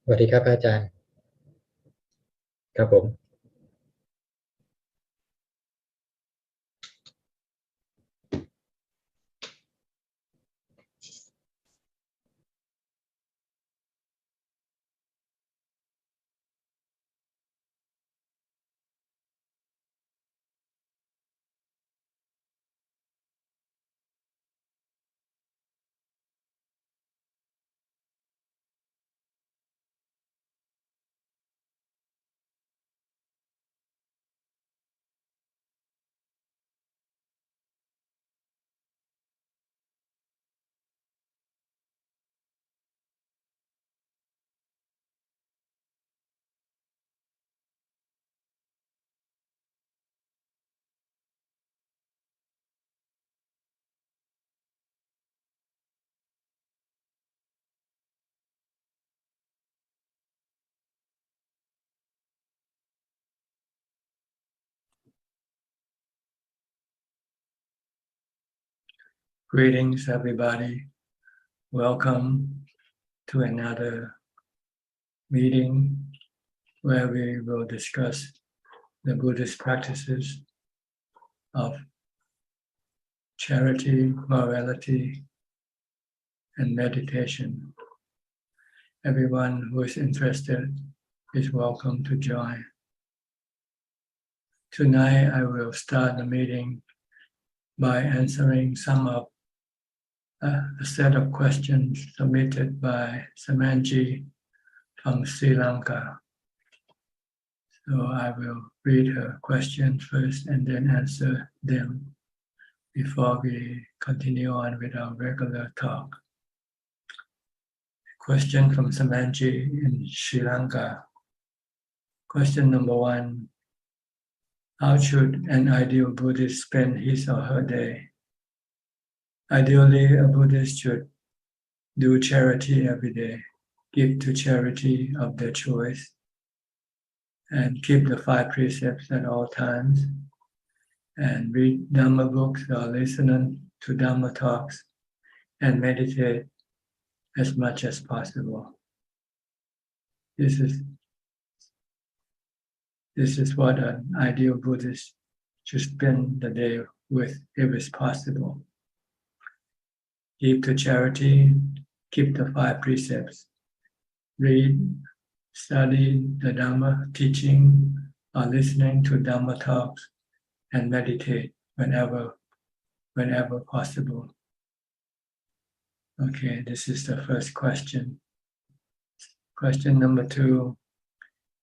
สวัสดีครับอาจารย์ครับผม Greetings, everybody. Welcome to another meeting where we will discuss the Buddhist practices of charity, morality, and meditation. Everyone who is interested is welcome to join. Tonight, I will start the meeting by answering some of a set of questions submitted by Samanji from Sri Lanka. So I will read her questions first and then answer them before we continue on with our regular talk. Question from Samanji in Sri Lanka. Question number 1. How should an ideal Buddhist spend his or her day? Ideally, a Buddhist should do charity every day, give to charity of their choice, and keep the 5 precepts at all times, and read Dhamma books or listen to Dhamma talks, and meditate as much as possible. This is what an ideal Buddhist should spend the day with if it's possible. Give to charity, keep the 5 precepts, read, study the Dhamma teaching, or listening to Dhamma talks, and meditate whenever possible. Okay, this is the first question. Question number 2.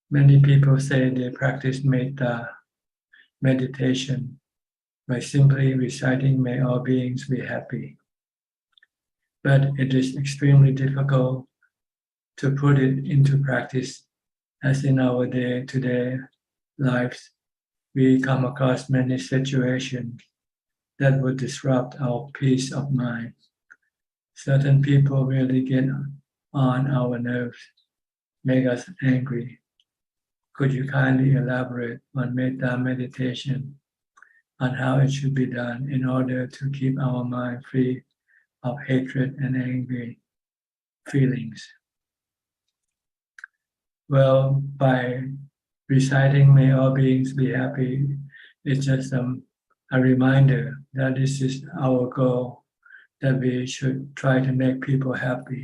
Many people say they practice metta meditation by simply reciting "May all beings be happy." But it is extremely difficult to put it into practice, as in our day-to-day lives, we come across many situations that would disrupt our peace of mind. Certain people really get on our nerves, make us angry. Could you kindly elaborate on metta meditation, on how it should be done in order to keep our mind free of hatred and angry feelings? Well, by reciting "May all beings be happy," it's just a reminder that this is our goal, that we should try to make people happy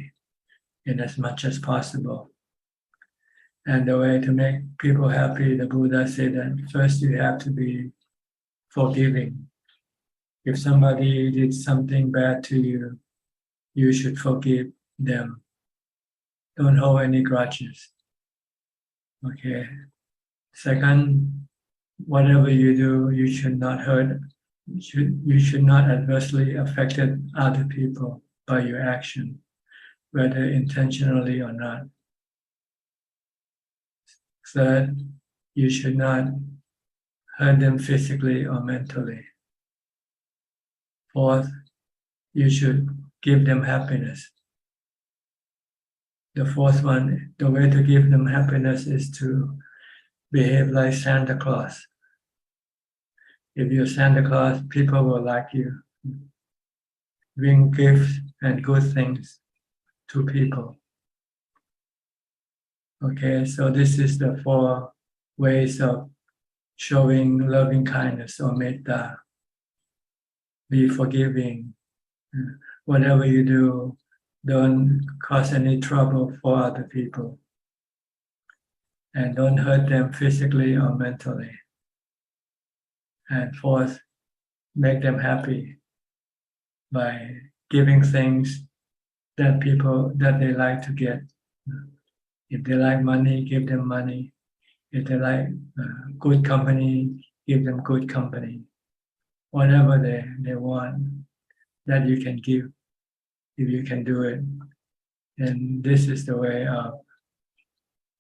in as much as possible. And the way to make people happy, the Buddha said that first you have to be forgiving. If somebody did something bad to you, you should forgive them. Don't hold any grudges. Okay. Second, whatever you do, you should not hurt. You should not adversely affect other people by your action, whether intentionally or not. Third, you should not hurt them physically or mentally. Fourth, you should give them happiness. The fourth one, the way to give them happiness is to behave like Santa Claus. If you're Santa Claus, people will like you. Bring gifts and good things to people. Okay, so this is the 4 ways of showing loving kindness or metta. Be forgiving. Whatever you do, don't cause any trouble for other people. And don't hurt them physically or mentally. And 4th, make them happy by giving things that they like to get. If they like money, give them money. If they like good company, give them good company. Whatever they want that you can give, if you can do it. And this is the way of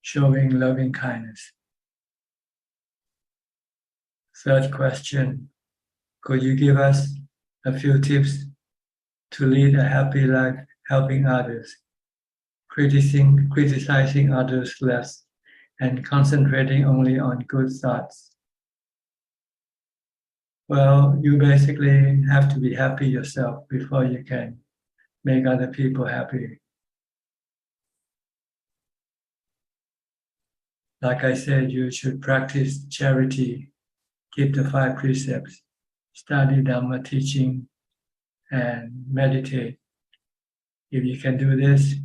showing loving kindness. 3rd question, could you give us a few tips to lead a happy life helping others, criticizing others less, and concentrating only on good thoughts? Well, you basically have to be happy yourself before you can make other people happy. Like I said, you should practice charity, keep the 5 precepts, study Dhamma teaching, and meditate. If you can do this,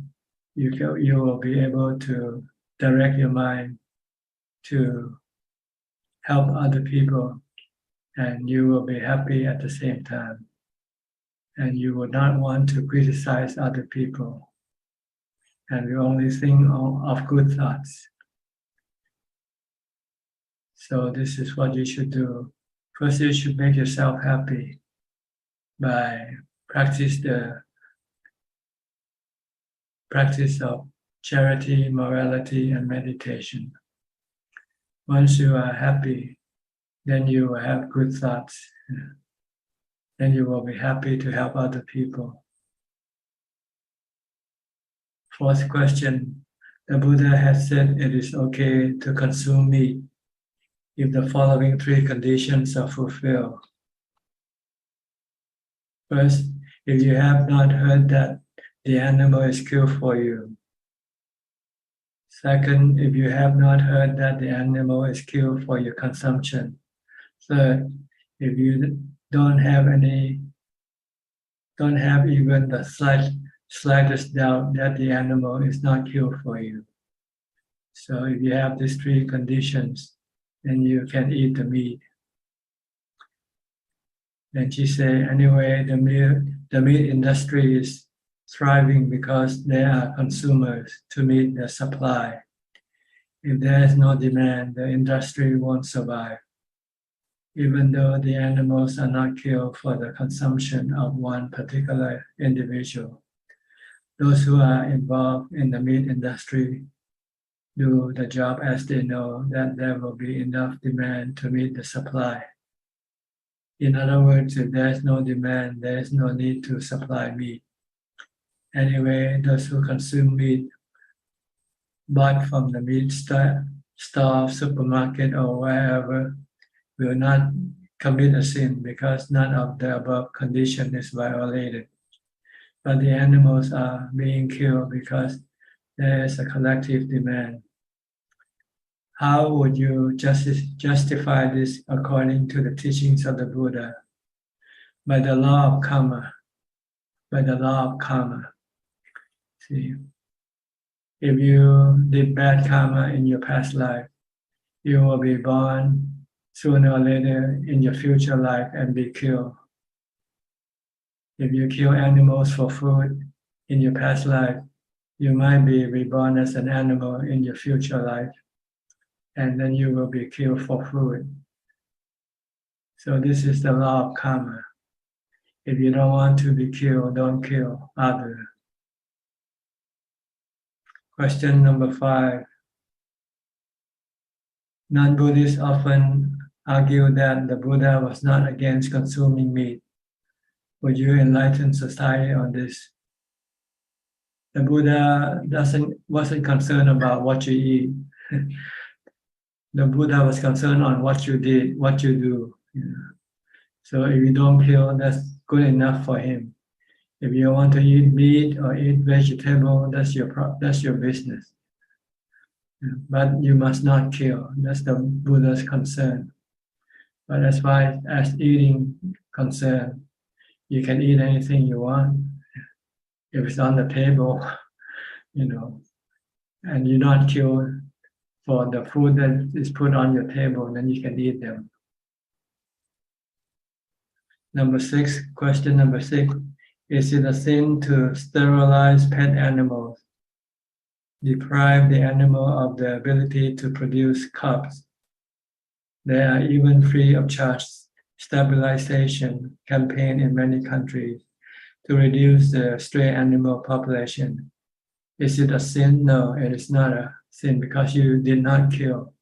you will be able to direct your mind to help other people, and you will be happy at the same time. And you will not want to criticize other people, and you only think of good thoughts. So this is what you should do. First, you should make yourself happy by practice of charity, morality, and meditation. Once you are happy, then you will have good thoughts. Then you will be happy to help other people. 4th question, the Buddha has said it is okay to consume meat if the following 3 conditions are fulfilled. First, if you have not heard that the animal is killed for you. Second, if you have not heard that the animal is killed for your consumption. Third, if you don't have even the slightest doubt that the animal is not killed for you. So if you have these 3 conditions, then you can eat the meat. Then she said, anyway, the meat industry is thriving because there are consumers to meet the supply. If there is no demand, the industry won't survive, even though the animals are not killed for the consumption of one particular individual. Those who are involved in the meat industry do the job as they know that there will be enough demand to meet the supply. In other words, if there is no demand, there is no need to supply meat. Anyway, those who consume meat bought from the meat store, supermarket, or wherever will not commit a sin because none of the above condition is violated. But the animals are being killed because there is a collective demand. How would you justify this according to the teachings of the Buddha? By the law of karma. By the law of karma. See, if you did bad karma in your past life, you will be born sooner or later in your future life and be killed. If you kill animals for food in your past life, you might be reborn as an animal in your future life, and then you will be killed for food. So this is the law of karma. If you don't want to be killed, don't kill others. Question number 5. Non-Buddhists often argue that the Buddha was not against consuming meat. Would you enlighten society on this? The Buddha wasn't concerned about what you eat. The Buddha was concerned on what you did, what you do. So if you don't kill, that's good enough for him. If you want to eat meat or eat vegetable, that's your business. But you must not kill. That's the Buddha's concern. But as far as eating concerned, you can eat anything you want. If it's on the table, and you not kill for the food that is put on your table, then you can eat them. Question number 6. Is it a sin to sterilize pet animals? Deprive the animal of the ability to produce cubs. There are even free of charge stabilization campaign in many countries to reduce the stray animal population. Is it a sin? No, it is not a sin because you did not kill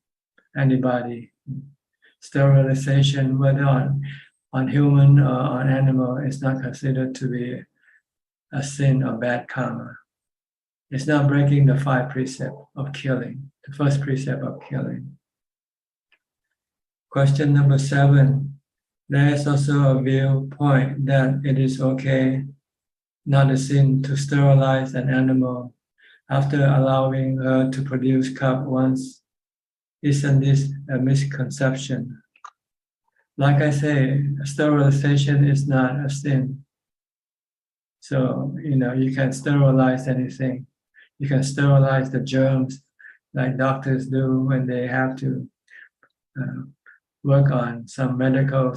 anybody. Sterilization, whether on human or on animal, is not considered to be a sin or bad karma. It's not breaking the 5 precepts of killing, the first precept of killing. Question number 7. There is also a viewpoint that it is okay, not a sin, to sterilize an animal after allowing her to produce cub once. Isn't this a misconception? Like I say, sterilization is not a sin. So, you can sterilize anything. You can sterilize the germs like doctors do when they have to work on some medical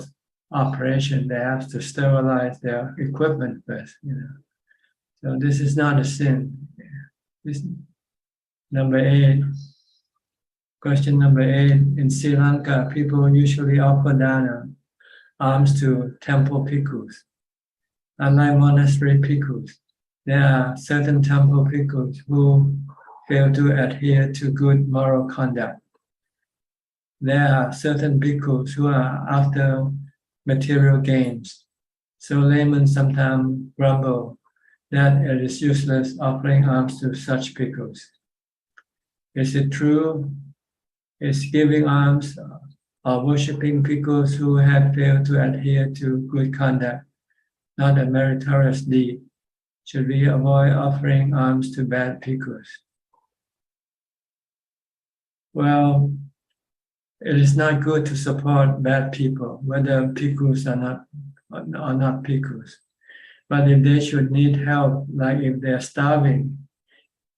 operation. They have to sterilize their equipment first. So this is not a sin. Number 8. Question number 8. In Sri Lanka, people usually offer dana, alms to temple bhikkhus. Unlike monastery bhikkhus, there are certain temple bhikkhus who fail to adhere to good moral conduct. There are certain bhikkhus who are after material gains. So laymen sometimes grumble that it is useless offering alms to such bhikkhus. Is it true? Is giving alms or worshipping bhikkhus who have failed to adhere to good conduct not a meritorious deed? Should we avoid offering alms to bad bhikkhus? Well, it is not good to support bad people, whether bhikkhus or not bhikkhus. But if they should need help, like if they are starving,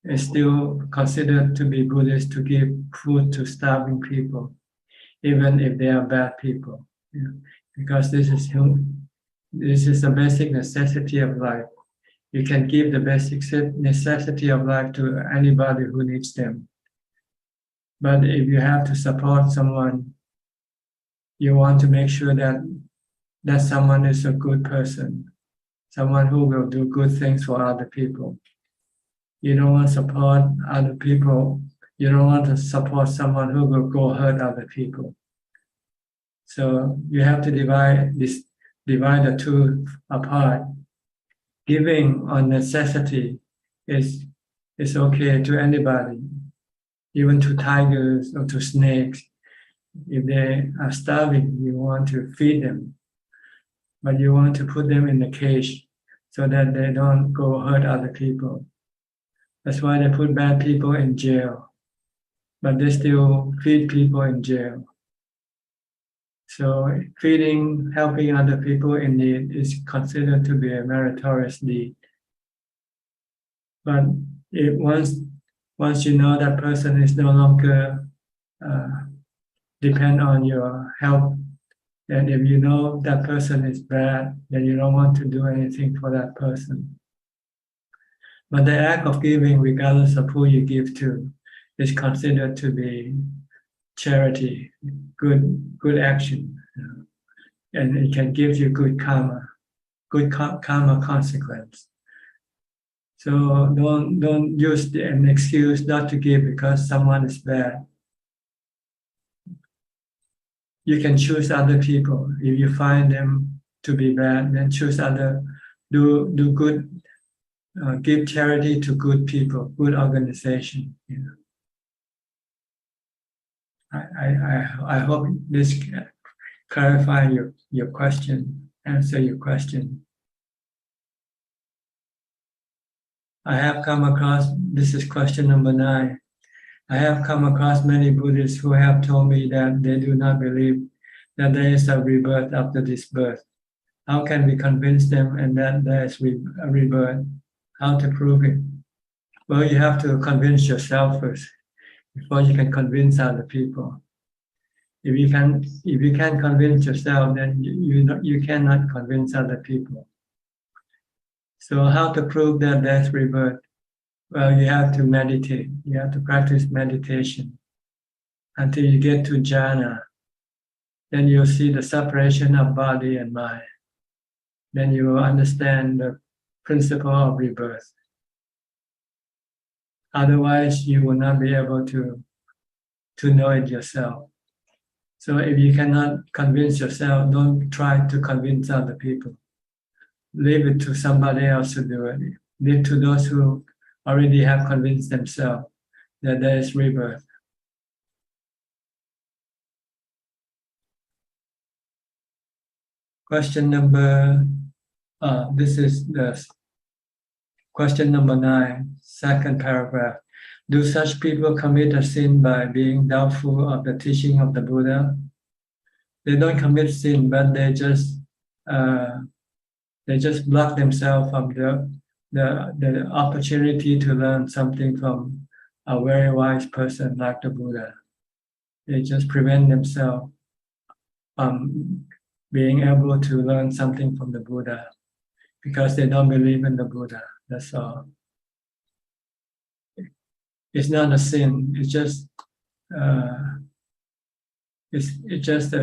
it's still considered to be Buddhist to give food to starving people, even if they are bad people. Because this is a basic necessity of life. You can give the basic necessity of life to anybody who needs them. But if you have to support someone, you want to make sure that someone is a good person, someone who will do good things for other people. You don't want to support other people. You don't want to support someone who will go hurt other people. So you have to divide the two apart. Giving on necessity is okay to anybody, even to tigers or to snakes. If they are starving, you want to feed them, but you want to put them in a cage so that they don't go hurt other people. That's why they put bad people in jail, but they still feed people in jail. So feeding, helping other people in need is considered to be a meritorious deed. But once you know that person is no longer depend on your help, and if you know that person is bad, then you don't want to do anything for that person. But the act of giving, regardless of who you give to, is considered to be charity, good action, and it can give you good karma consequence. So don't use an excuse not to give because someone is bad. You can choose other people. If you find them to be bad, then choose other. Do good. Give charity to good people, good organization. I hope this clarify your question, answer your question. I have come across, this is question number 9. I have come across many Buddhists who have told me that they do not believe that there is a rebirth after this birth. How can we convince them and that there is a rebirth? How to prove it? Well, you have to convince yourself first before you can convince other people. If you can't convince yourself, then you cannot convince other people. So how to prove that there's rebirth? Well, you have to meditate. You have to practice meditation until you get to jhana. Then you'll see the separation of body and mind. Then you will understand the principle of rebirth. Otherwise, you will not be able to know it yourself. So if you cannot convince yourself, don't try to convince other people. Leave it to somebody else to do it. Leave it to those who already have convinced themselves that there is rebirth. Question number, this is the question number 9, second paragraph. Do such people commit a sin by being doubtful of the teaching of the Buddha? They don't commit sin, but they just block themselves from the opportunity to learn something from a very wise person like the Buddha. They just prevent themselves from being able to learn something from the Buddha because they don't believe in the Buddha. That's all. It's not a sin. It's just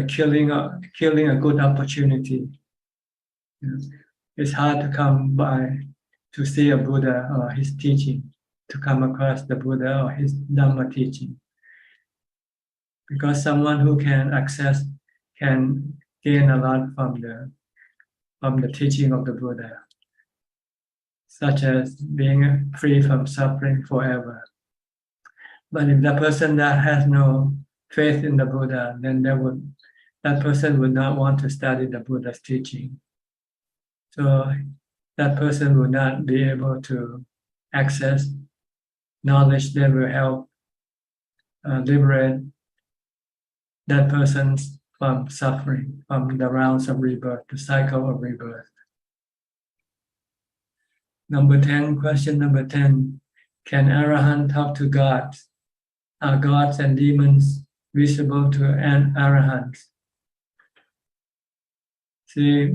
killing a good opportunity. It's hard to come by to see a Buddha or his teaching, to come across the Buddha or his Dhamma teaching. Because someone who can gain a lot from the teaching of the Buddha, such as being free from suffering forever. But if the person that has no faith in the Buddha, then that person would not want to study the Buddha's teaching. So that person will not be able to access knowledge that will help liberate that person from suffering, from the rounds of rebirth, the cycle of rebirth. Question number 10. Can Arahant talk to gods? Are gods and demons visible to an Arahant? See,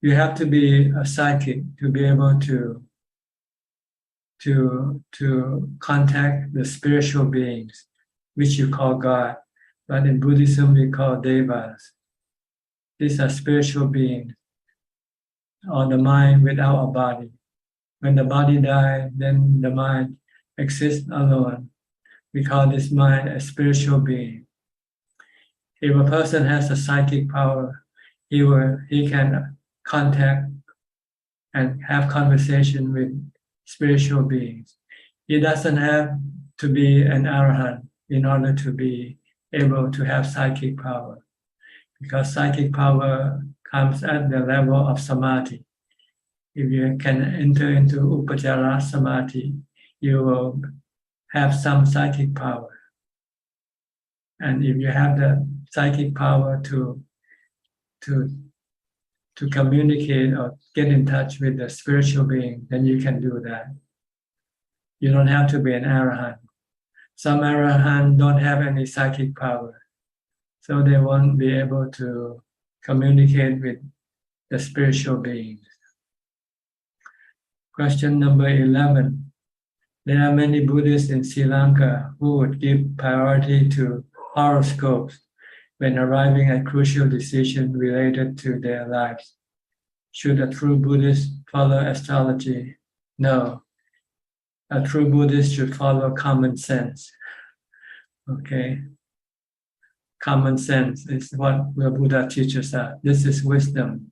you have to be a psychic to be able to contact the spiritual beings, which you call God. But in Buddhism, we call devas. These are spiritual beings, or the mind without a body. When the body dies, then the mind exists alone. We call this mind a spiritual being. If a person has a psychic power, he can contact and have conversation with spiritual beings. He doesn't have to be an arahant in order to be able to have psychic power, because psychic power comes at the level of samadhi. If you can enter into upajjhara samadhi, you will have some psychic power. And if you have the psychic power to communicate or get in touch with the spiritual being, then you can do that. You don't have to be an arahant. Some arahant don't have any psychic power, so they won't be able to communicate with the spiritual beings. Question number 11. There are many Buddhists in Sri Lanka who would give priority to horoscopes when arriving at crucial decisions related to their lives. Should a true Buddhist follow astrology? No. A true Buddhist should follow common sense. Okay? Common sense is what the Buddha teaches us. This is wisdom.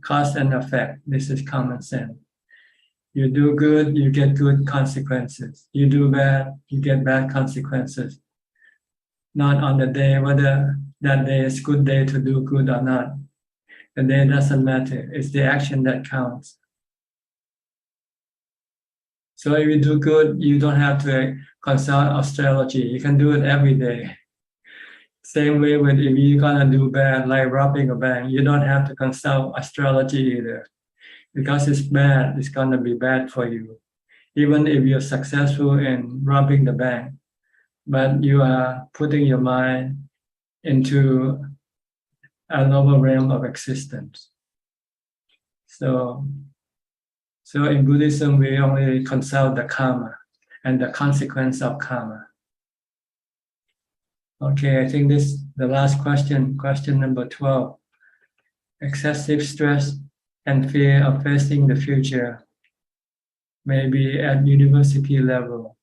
Cause and effect. This is common sense. You do good, you get good consequences. You do bad, you get bad consequences. Not on the day whether that day is a good day to do good or not. The day doesn't matter. It's the action that counts. So if you do good, you don't have to consult astrology. You can do it every day. Same way with if you're gonna do bad, like robbing a bank, you don't have to consult astrology either. Because it's bad, it's gonna be bad for you. Even if you're successful in robbing the bank, but you are putting your mind into a lower realm of existence. So in Buddhism, we only consult the karma and the consequence of karma. Okay, I think this is the last question, question number 12. Excessive stress and fear of facing the future, maybe at university level,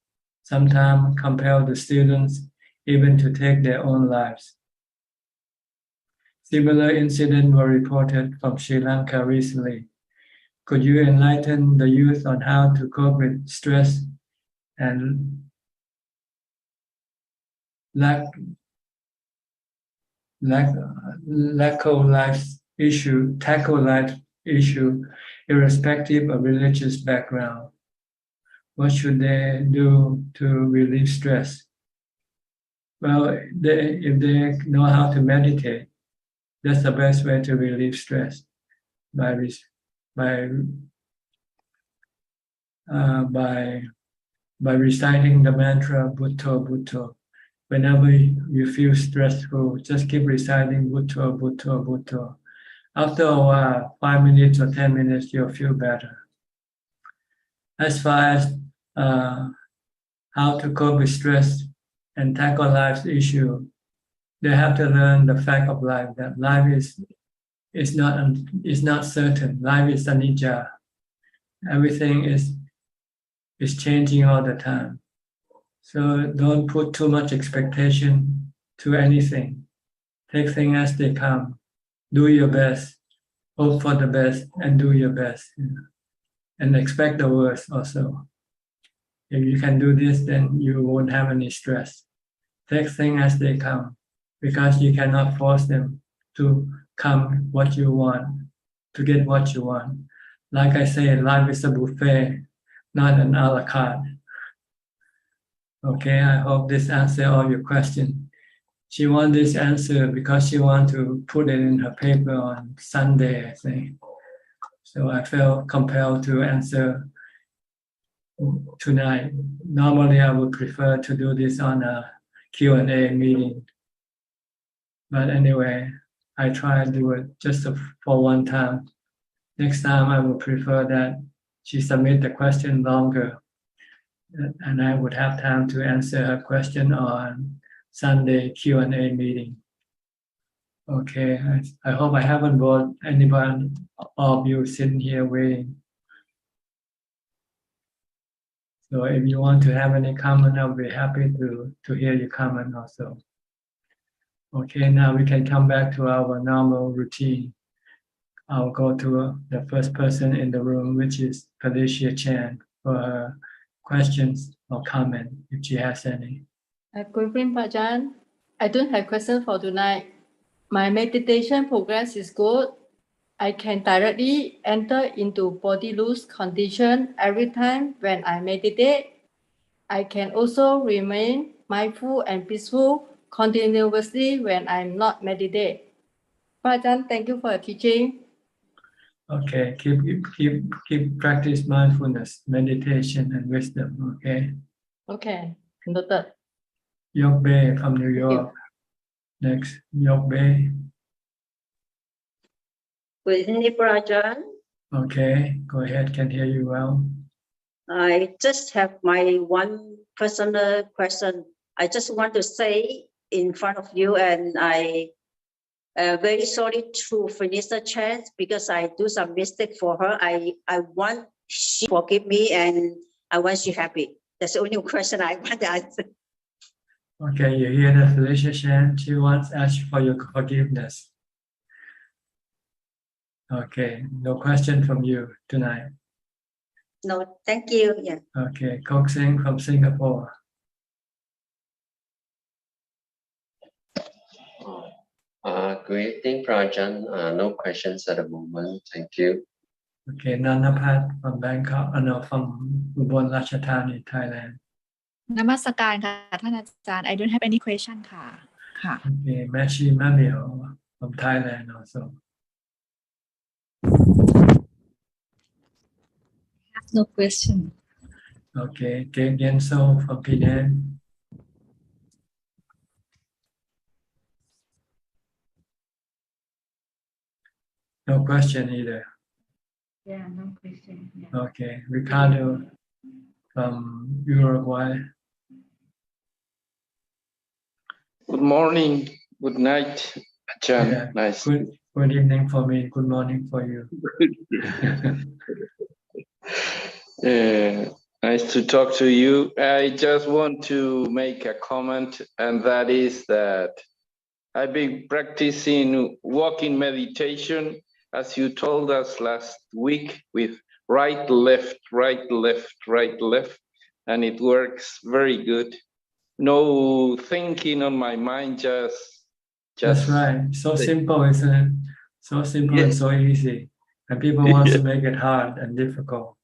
sometimes compel the students even to take their own lives. Similar incidents were reported from Sri Lanka recently. Could you enlighten the youth on how to cope with stress and lack of life issue, tackle life issue, irrespective of religious background? What should they do to relieve stress? Well, if they know how to meditate, that's the best way to relieve stress by reciting the mantra Bhutto Bhutto. Whenever you feel stressful, just keep reciting Bhutto Bhutto Bhutto. After a while, 5 minutes or 10 minutes, you'll feel better. As far as how to cope with stress and tackle life's issue, they have to learn the fact of life, that life is not certain. Life is anicca. Everything is changing all the time. So don't put too much expectation to anything. Take things as they come. Do your best. Hope for the best and do your best. And expect the worst also. If you can do this, then you won't have any stress. Take things as they come, because you cannot force them to come what you want, to get what you want. Like I say, life is a buffet, not an a la carte. Okay, I hope this answers all your questions. She wants this answer because she wants to put it in her paper on Sunday, I think. So I felt compelled to answer tonight. Normally, I would prefer to do this on a Q&A meeting. But anyway, I try to do it just for one time. Next time, I would prefer that she submit the question longer, and I would have time to answer her question on Sunday Q&A meeting. Okay, I hope I haven't bored anyone of you sitting here waiting. So if you want to have any comment, I'll be happy to hear your comment also. Okay, now we can come back to our normal routine. I'll go to the first person in the room, which is Felicia Chan, for her questions or comment, if she has any. Good evening, Ajaan. I don't have questions for tonight. My meditation progress is good. I can directly enter into body loose condition every time when I meditate. I can also remain mindful and peaceful continuously when I'm not meditating. Ajaan, thank you for your teaching. Okay, keep practice mindfulness, meditation, and wisdom. Okay. Okay, noted. Yok Bay from New York. Next, Yok Bay. Good evening, Ajaan. Okay, go ahead. Can hear you well. I just have my one personal question. I just want to say in front of you, and I very sorry to Vanessa Chan because I do some mistake for her. I want she forgive me, and I want she happy. That's the only question I want to answer. Okay, you hear that, Felicia Chan? She wants to ask for your forgiveness. Okay, no question from you tonight. No, thank you. Yeah. Okay, Kok Sing from Singapore. Good evening, Prajan. No questions at the moment. Thank you. Okay, Nanapat from Bangkok, no, from Ubon Ratchathani, Thailand. นมัสการค่ะท่านอาจารย์ I don't have any question ค่ะค่ะ Okay, Mashi Mamio from Thailand also. no question Okay, Kate Yenso from Penang. No question either. yeah no question Okay, Ricardo from Uruguay. Good morning, good night, Ajaan. Yeah, Nice. good evening for me, good morning for you. Nice to talk to you. I just want to make a comment, and that is that I've been practicing walking meditation, as you told us last week, with right, left, right, left, right, left, and it works very good. No thinking on my mind, just That's right. So simple, isn't it? So simple and so easy. And people want to make it hard and difficult.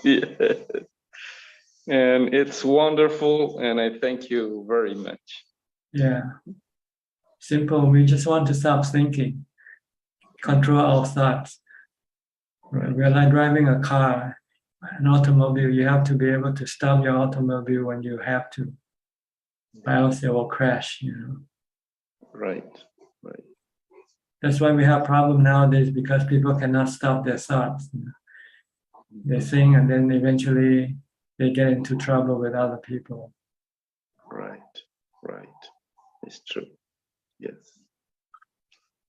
Yeah. And it's wonderful, and I thank you very much. Yeah. Simple. We just want to stop thinking, control our thoughts. We're like driving a car, an automobile. You have to be able to stop your automobile when you have to, or else it will crash, you know. Right, right. That's why we have problem nowadays, because people cannot stop their thoughts. You know. They think, and then eventually they get into trouble with other people. Right, right. It's true. Yes.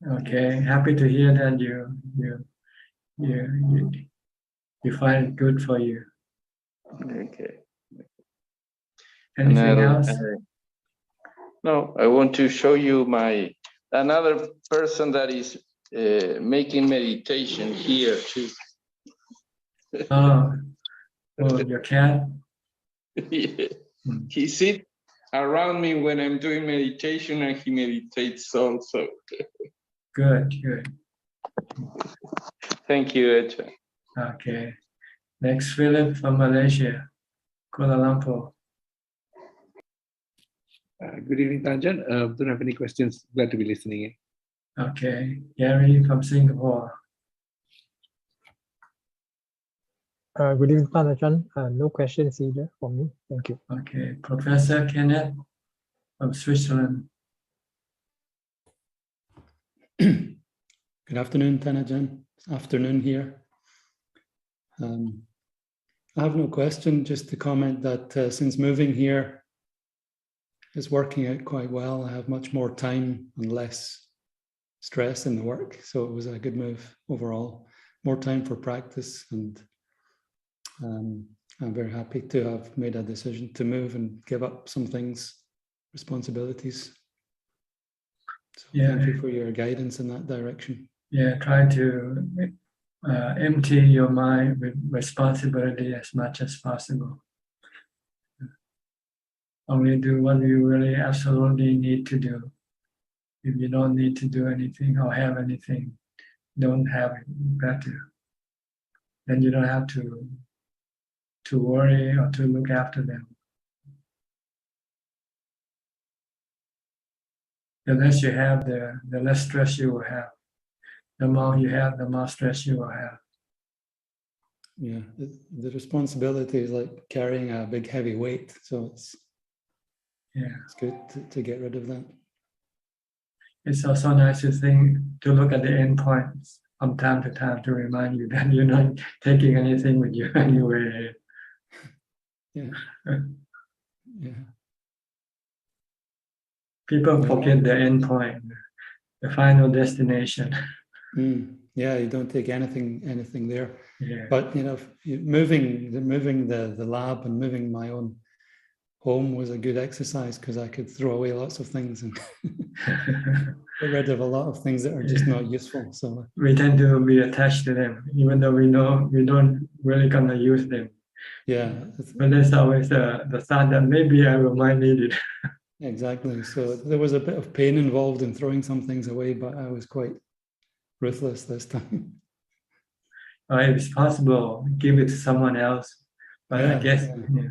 Okay, happy to hear that you find it good for you. Okay. Anything else? No, I want to show you another person that is making meditation here too. Oh, your cat? Yeah. He sits around me when I'm doing meditation, and he meditates also. Good. Thank you, Ajaan. Okay. Next, Philip from Malaysia, Kuala Lumpur. Good evening, Ajaan. Don't have any questions. Glad to be listening in. Okay. Gary from Singapore. Good evening, Ajaan. No questions either for me. Thank you. Okay. Professor Kenneth from Switzerland. Good afternoon, Ajaan. Afternoon here. I have no question, just to comment that since moving here, it's working out quite well. I have much more time and less stress in the work, so it was a good move overall. More time for practice, and I'm very happy to have made a decision to move and give up some things, responsibilities. So thank you for your guidance in that direction. Yeah, try to empty your mind with responsibility as much as possible. Only do what you really absolutely need to do. If you don't need to do anything or have anything, don't have it. Better. Then you don't have to worry or to look after them. The less you have, the less stress you will have. The more you have, the more stress you will have. Yeah, the responsibility is like carrying a big heavy weight, so it's good to get rid of that. It's also nice to look at the end points from time to time to remind you that you're not taking anything with you anyway. Yeah. Yeah. People forget the end point, the final destination. Yeah, you don't take anything there. Yeah. But moving the lab and moving my own home was a good exercise, because I could throw away lots of things and get rid of a lot of things that are just not useful. So we tend to be attached to them, even though we know we don't really gonna use them. Yeah. But there's always the thought that maybe I might need it. Exactly. So there was a bit of pain involved in throwing some things away, but I was quite ruthless this time. or if it's possible, give it to someone else. But I Yeah, guess, yeah. yeah.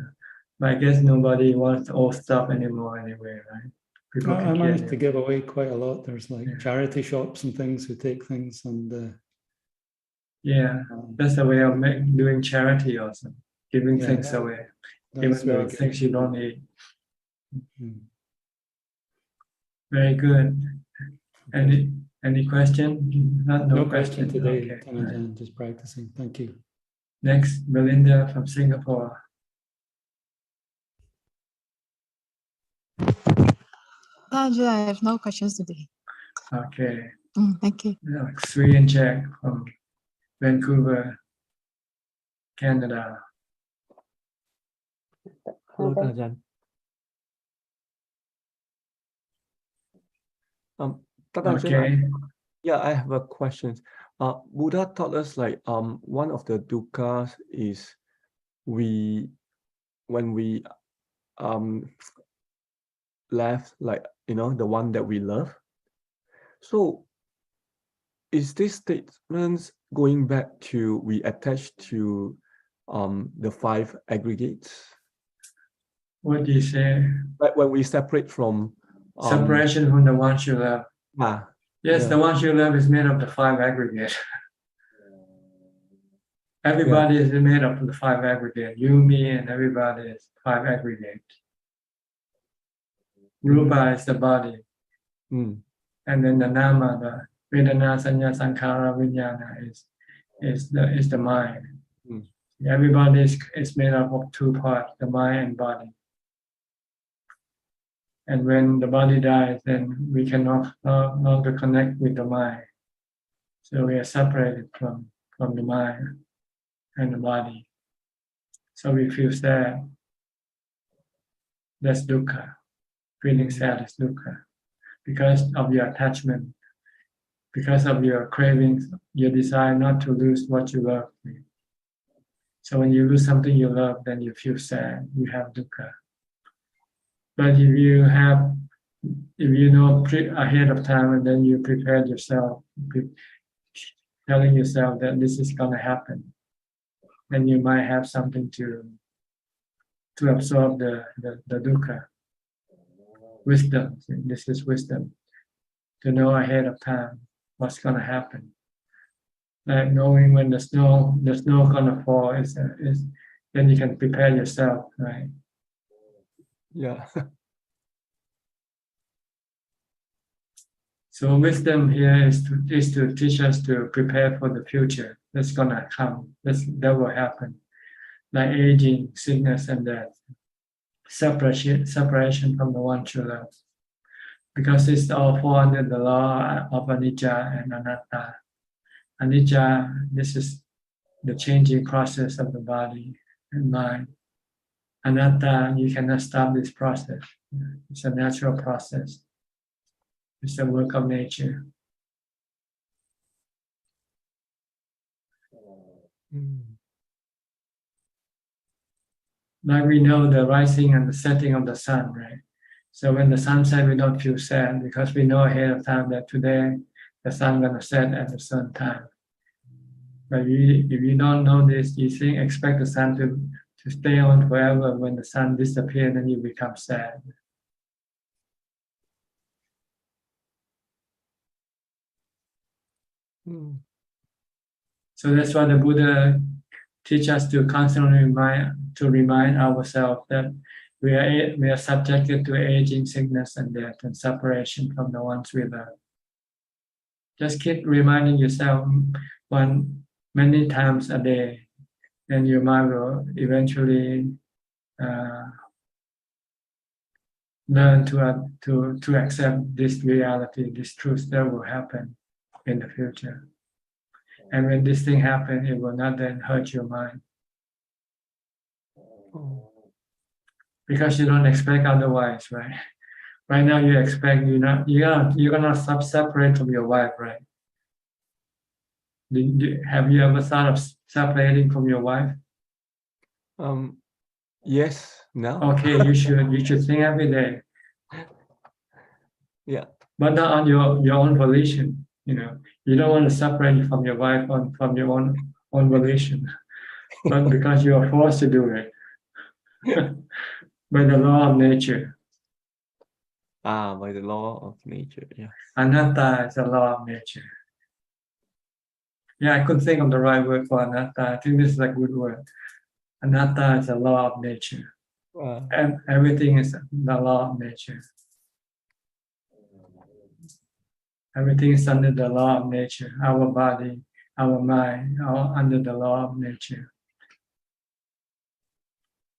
But I guess nobody wants old stuff anymore anyway, right? People I can managed get to it. give away quite a lot. There's like Yeah. charity shops and things who take things, and Yeah, that's a way of doing charity also, giving yeah, things away, that's even very though good. things you don't need. Mm. Very good. Okay. Any question? No No question today, Okay. Ajahn, just practicing. Thank you. Next, Belinda from Singapore. Ajahn, I have no questions today. Okay. Thank you. Sri and Jack from Vancouver, Canada. Hello, Ajahn. Ajahn, Okay. yeah, I have a question. Buddha taught us like one of the dukkhas is when we left, like, you know, the one that we love. So is this statement going back to we attach to the 5 aggregates? What do you say? Like when we separate from Separation from the ones you love. Yes, yeah. the ones you love is made of the 5 aggregates. Everybody is made up of the 5 aggregates. You, me, and everybody is 5 aggregates. Rupa is the body. And then the nama, the Vedana, Sanya, Sankara, Vijnana is the mind. Everybody is made up of 2 parts, the mind and body. And when the body dies, then we cannot no longer connect with the mind. So we are separated from the mind and the body. So we feel sad. That's dukkha. Feeling sad is dukkha. Because of your attachment, because of your cravings, your desire not to lose what you love. So when you lose something you love, then you feel sad, you have dukkha. But if you know ahead of time and then you prepare yourself, telling yourself that this is going to happen, then you might have something to absorb the dukkha. Wisdom, this is wisdom, to know ahead of time what's going to happen. Like knowing when the snow going to fall is then you can prepare yourself, right? Yeah. So wisdom here is to teach us to prepare for the future that's gonna come. That will happen, like aging, sickness, and death, separation from the one true love, because it's all fall under the law of anicca and anatta. Anicca, this is the changing process of the body and mind. Anatta, you cannot stop this process. It's a natural process. It's a work of nature. Like we know the rising and the setting of the sun, right? So when the sun sets, we don't feel sad because we know ahead of time that today the sun gonna set at a certain time. But if you don't know this, you expect the sun to stay on forever. When the sun disappears, then you become sad. So that's why the Buddha teach us to constantly remind ourselves that we are subjected to aging, sickness, and death, and separation from the ones we love. Just keep reminding yourself many times a day, and your mind will eventually learn to accept this reality, this truth that will happen in the future. And when this thing happens, it will not then hurt your mind. Because you don't expect otherwise, right? Right now you expect you're gonna separate from your wife, right? Have you ever thought of separating from your wife? Yes, now. Okay, you should think every day. Yeah. But not on your own volition, you know. You don't want to separate from your wife from your own own volition, but because you are forced to do it by the law of nature. By the law of nature. Yeah. Anatta is a law of nature. Yeah, I couldn't think of the right word for anatta. I think this is a good word. Anatta is a law of nature. And everything is the law of nature. Everything is under the law of nature. Our body, our mind, all under the law of nature.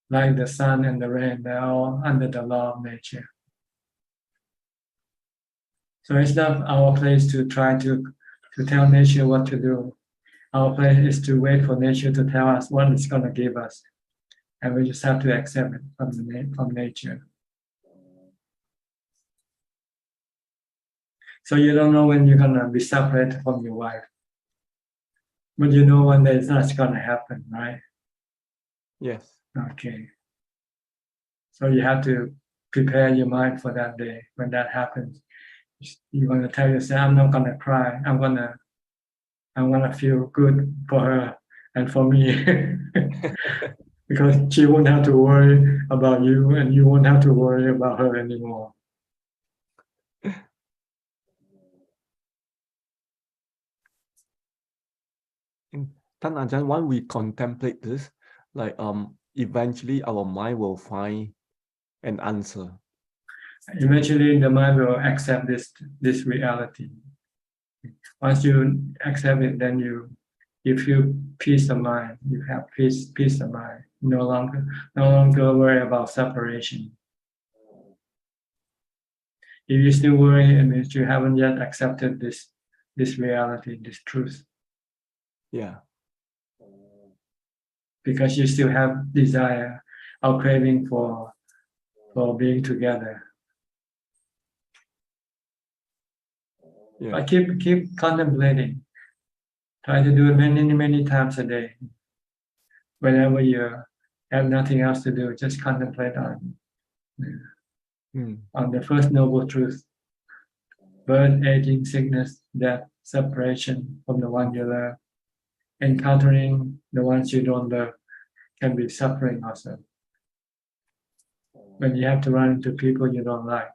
Like the sun and the rain, they're all under the law of nature. So it's not our place to try to tell nature what to do. Our place is to wait for nature to tell us what it's going to give us. And we just have to accept it from nature. So you don't know when you're going to be separated from your wife. But you know one day it's not going to happen, right? Yes. Okay. So you have to prepare your mind for that day. When that happens, you're going to tell yourself, I'm not going to cry. I'm going to feel good for her and for me. Because she won't have to worry about you and you won't have to worry about her anymore. Tan Ajahn, when we contemplate this, like eventually our mind will find an answer. Eventually the mind will accept this reality. Once you accept it, then you feel peace of mind. You have peace of mind. No longer worry about separation. If you still worry, it means you haven't yet accepted this reality, this truth. Yeah. Because you still have desire or craving for being together. Yeah. But keep contemplating. Try to do it many times a day. Whenever you have nothing else to do, just contemplate on the first noble truth. Birth, aging, sickness, death, separation from the one you love. Encountering the ones you don't love can be suffering also. When you have to run into people you don't like.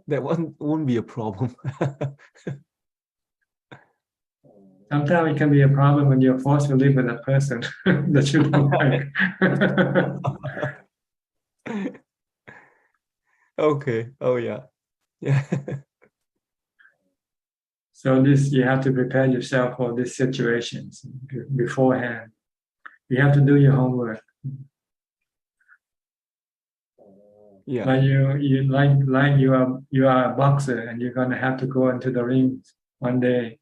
That one won't be a problem. Sometimes it can be a problem when you're forced to live with a person that you don't like. Okay. Oh yeah. Yeah. So you have to prepare yourself for these situations beforehand. You have to do your homework. Yeah. Like you are a boxer and you're gonna have to go into the ring one day.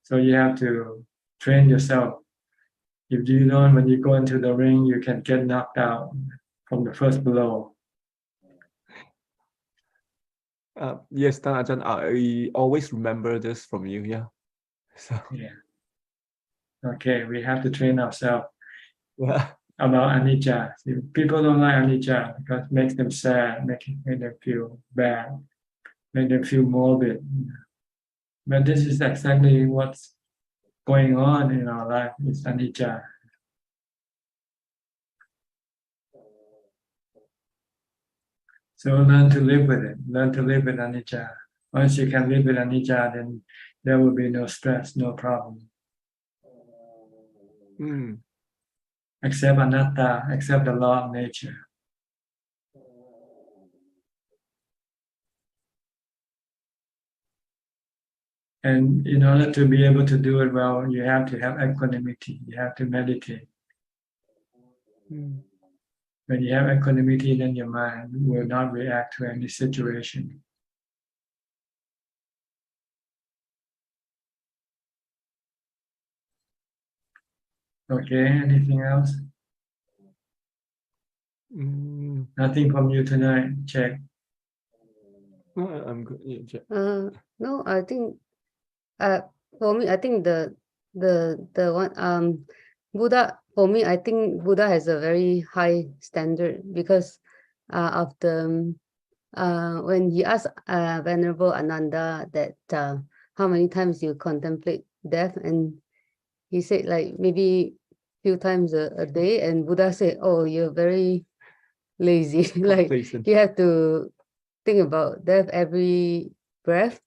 So you have to train yourself. If you don't, when you go into the ring, you can get knocked out from the first blow. Yes, Tan Ajahn, I always remember this from you. Yeah. So. Yeah. Okay, we have to train ourselves. Yeah. About anicca. People don't like anicca because it makes them sad, make them feel bad, make them feel morbid. But this is exactly what's going on in our life. It's anicca. So learn to live with it. Learn to live with anicca. Once you can live with anicca, then there will be no stress, no problem. Accept anatta, accept the law of nature. And in order to be able to do it well, you have to have equanimity. You have to meditate. When you have equanimity, then your mind will not react to any situation. Okay, anything else? Nothing from you tonight, check. I'm good. Yeah, check. No, I think for me, I think the one Buddha, for me, I think Buddha has a very high standard because of the when he asked Venerable Ananda that how many times you contemplate death, and he said like maybe few times a day, and Buddha said, oh, you're very lazy. Like Complacent. you have to think about death every breath.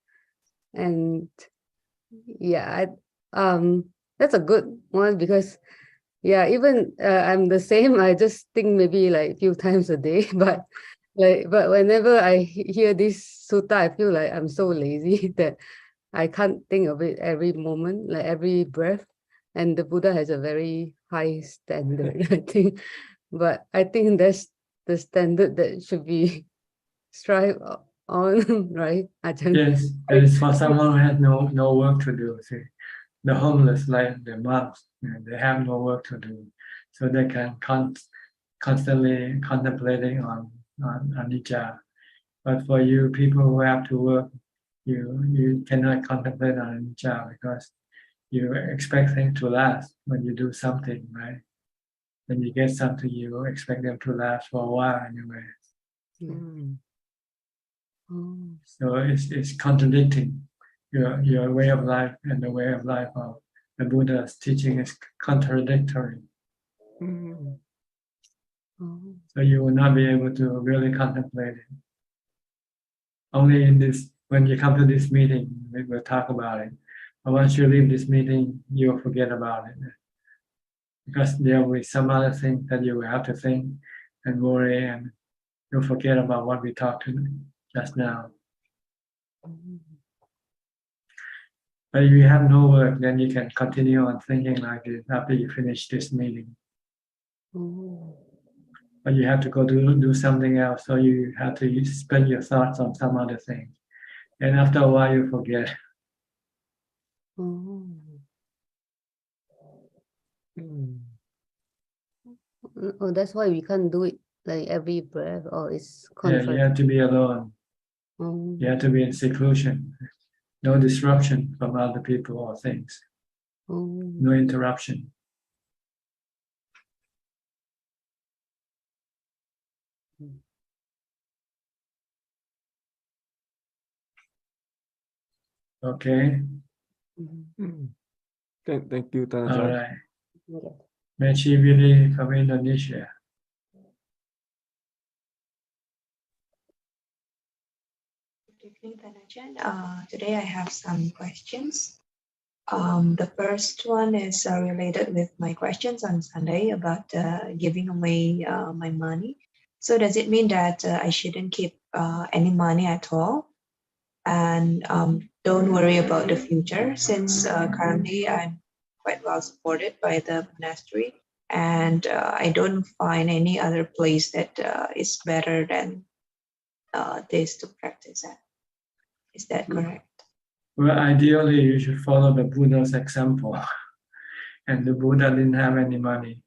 And yeah, that's a good one, because yeah, even I'm the same. I just think maybe like a few times a day, but whenever I hear this sutta, I feel like I'm so lazy that I can't think of it every moment, like every breath. And the Buddha has a very high standard, I think. But I think that's the standard that should be strive on, right, Ajahn? Yes, and it's for someone who has no work to do. See, the homeless, like the monks, they have no work to do, so they can constantly contemplating on anicca. But for you, people who have to work, you cannot contemplate on anicca because you expect things to last when you do something, right? When you get something, you expect them to last for a while anyway. Mm. Oh. So it's contradicting your way of life, and the way of life of the Buddha's teaching is contradictory. Mm. Oh. So you will not be able to really contemplate it. Only in this, when you come to this meeting, we will talk about it. But once you leave this meeting, you'll forget about it. Because there will be some other thing that you will have to think and worry, and you'll forget about what we talked to just now. But if you have no work, then you can continue on thinking like this after you finish this meeting. Oh. But you have to go do something else, so you have to spend your thoughts on some other thing. And after a while, you forget. Oh. Mm. Oh, that's why we can't do it like every breath, or it's Yeah, you have to be alone. Oh. You have to be in seclusion. No disruption from other people or things. Oh. No interruption. Okay. Mm. Thank you, All Ajahn. right. Mechi Vili from Indonesia. Good evening, Ajahn. Today I have some questions. The first one is related with my questions on Sunday about giving away my money. So does it mean that I shouldn't keep any money at all? And don't worry about the future, since currently I'm quite well supported by the monastery, and I don't find any other place that is better than this to practice at. Is that correct? Well, ideally, you should follow the Buddha's example. And the Buddha didn't have any money.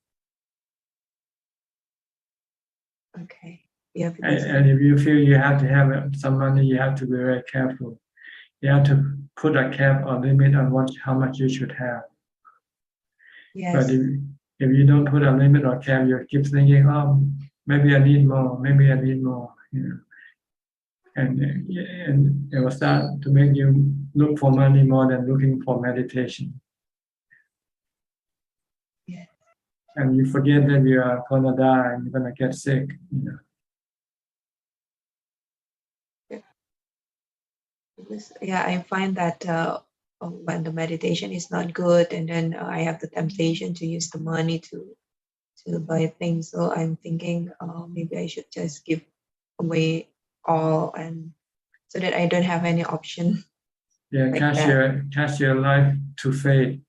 Okay. Yeah. And if you feel you have to have some money, you have to be very careful. You have to put a cap or limit on how much you should have. Yes. But if you don't put a limit or cap, you keep thinking, oh, maybe I need more, maybe I need more, you know. And it will start to make you look for money more than looking for meditation. Yes. And you forget that you are gonna die and you're gonna get sick, you know. Yeah, I find that when the meditation is not good, and then I have the temptation to use the money to buy things. So I'm thinking maybe I should just give away all, and so that I don't have any option. Yeah, like cast your life to fate.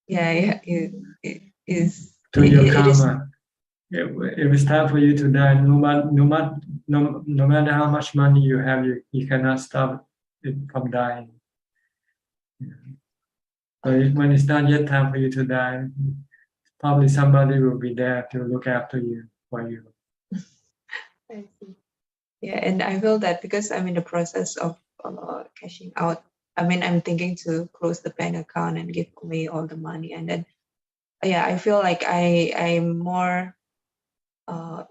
Yeah, it is to your it is. karma. If it's time for you to die, no matter how much money you have, you cannot stop it from dying. So when it's not yet time for you to die, probably somebody will be there to look after you for you. I see. Yeah, and I feel that because I'm in the process of cashing out. I mean, I'm thinking to close the bank account and give away all the money, and then yeah, I feel like I'm more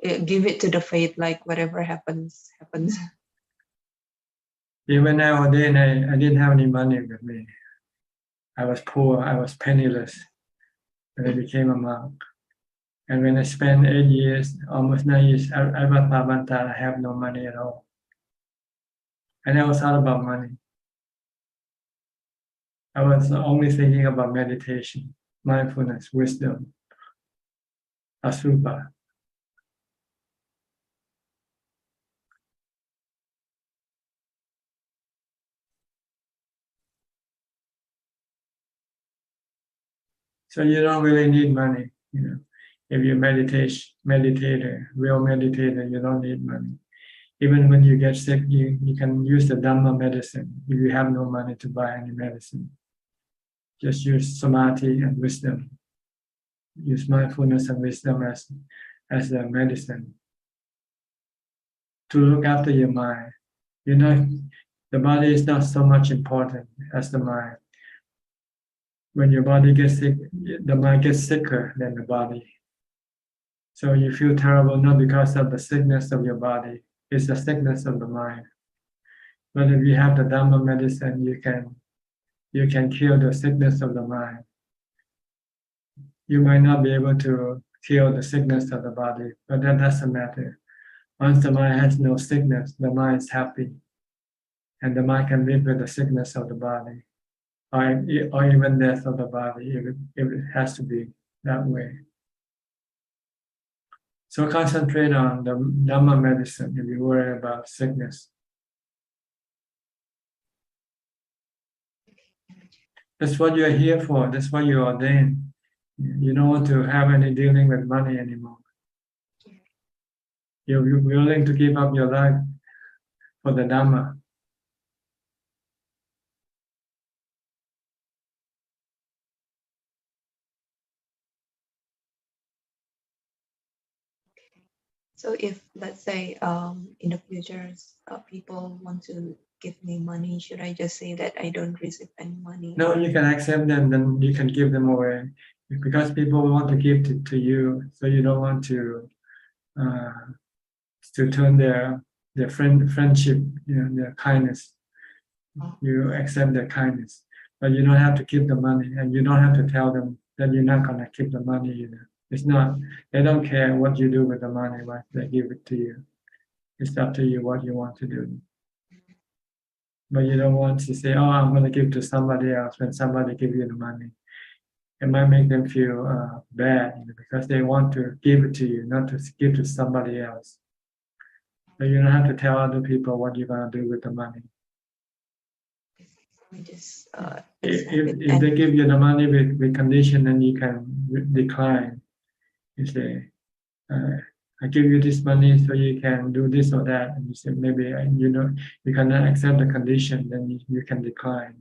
give it to the fate, like whatever happens. Even nowadays, I didn't have any money with me. I was poor. I was penniless when I became a monk. And when I spent 8 years, almost 9 years, I was Bhavanta, I have no money at all. I never thought about money. I was only thinking about meditation, mindfulness, wisdom, asrupa. So you don't really need money, you know. If you meditator, real meditator, you don't need money. Even when you get sick, you can use the Dhamma medicine if you have no money to buy any medicine. Just use samadhi and wisdom. Use mindfulness and wisdom as a medicine to look after your mind. You know, the body is not so much important as the mind. When your body gets sick, the mind gets sicker than the body. So you feel terrible not because of the sickness of your body, it's the sickness of the mind. But if you have the Dhamma medicine, you can cure the sickness of the mind. You might not be able to cure the sickness of the body, but that doesn't matter. Once the mind has no sickness, the mind is happy. And the mind can live with the sickness of the body, or even death of the body, if it has to be that way. So concentrate on the Dhamma medicine if you worry about sickness. That's what you're here for. That's why you're ordained. You don't want to have any dealing with money anymore. You're willing to give up your life for the Dhamma. So if, let's say, in the future, people want to give me money, should I just say that I don't receive any money? No, you can accept them, then you can give them away. Because people want to give to you, so you don't want to turn their friendship, their kindness. You accept their kindness, but you don't have to keep the money, and you don't have to tell them that you're not gonna keep the money either. It's not, they don't care what you do with the money once they give it to you. It's up to you what you want to do. But you don't want to say, oh, I'm gonna give to somebody else when somebody give you the money. It might make them feel bad because they want to give it to you, not to give to somebody else. So you don't have to tell other people what you're gonna do with the money. If they give you the money with condition, then you can decline. You say, I give you this money so you can do this or that, and you say maybe you cannot accept the condition, then you can decline.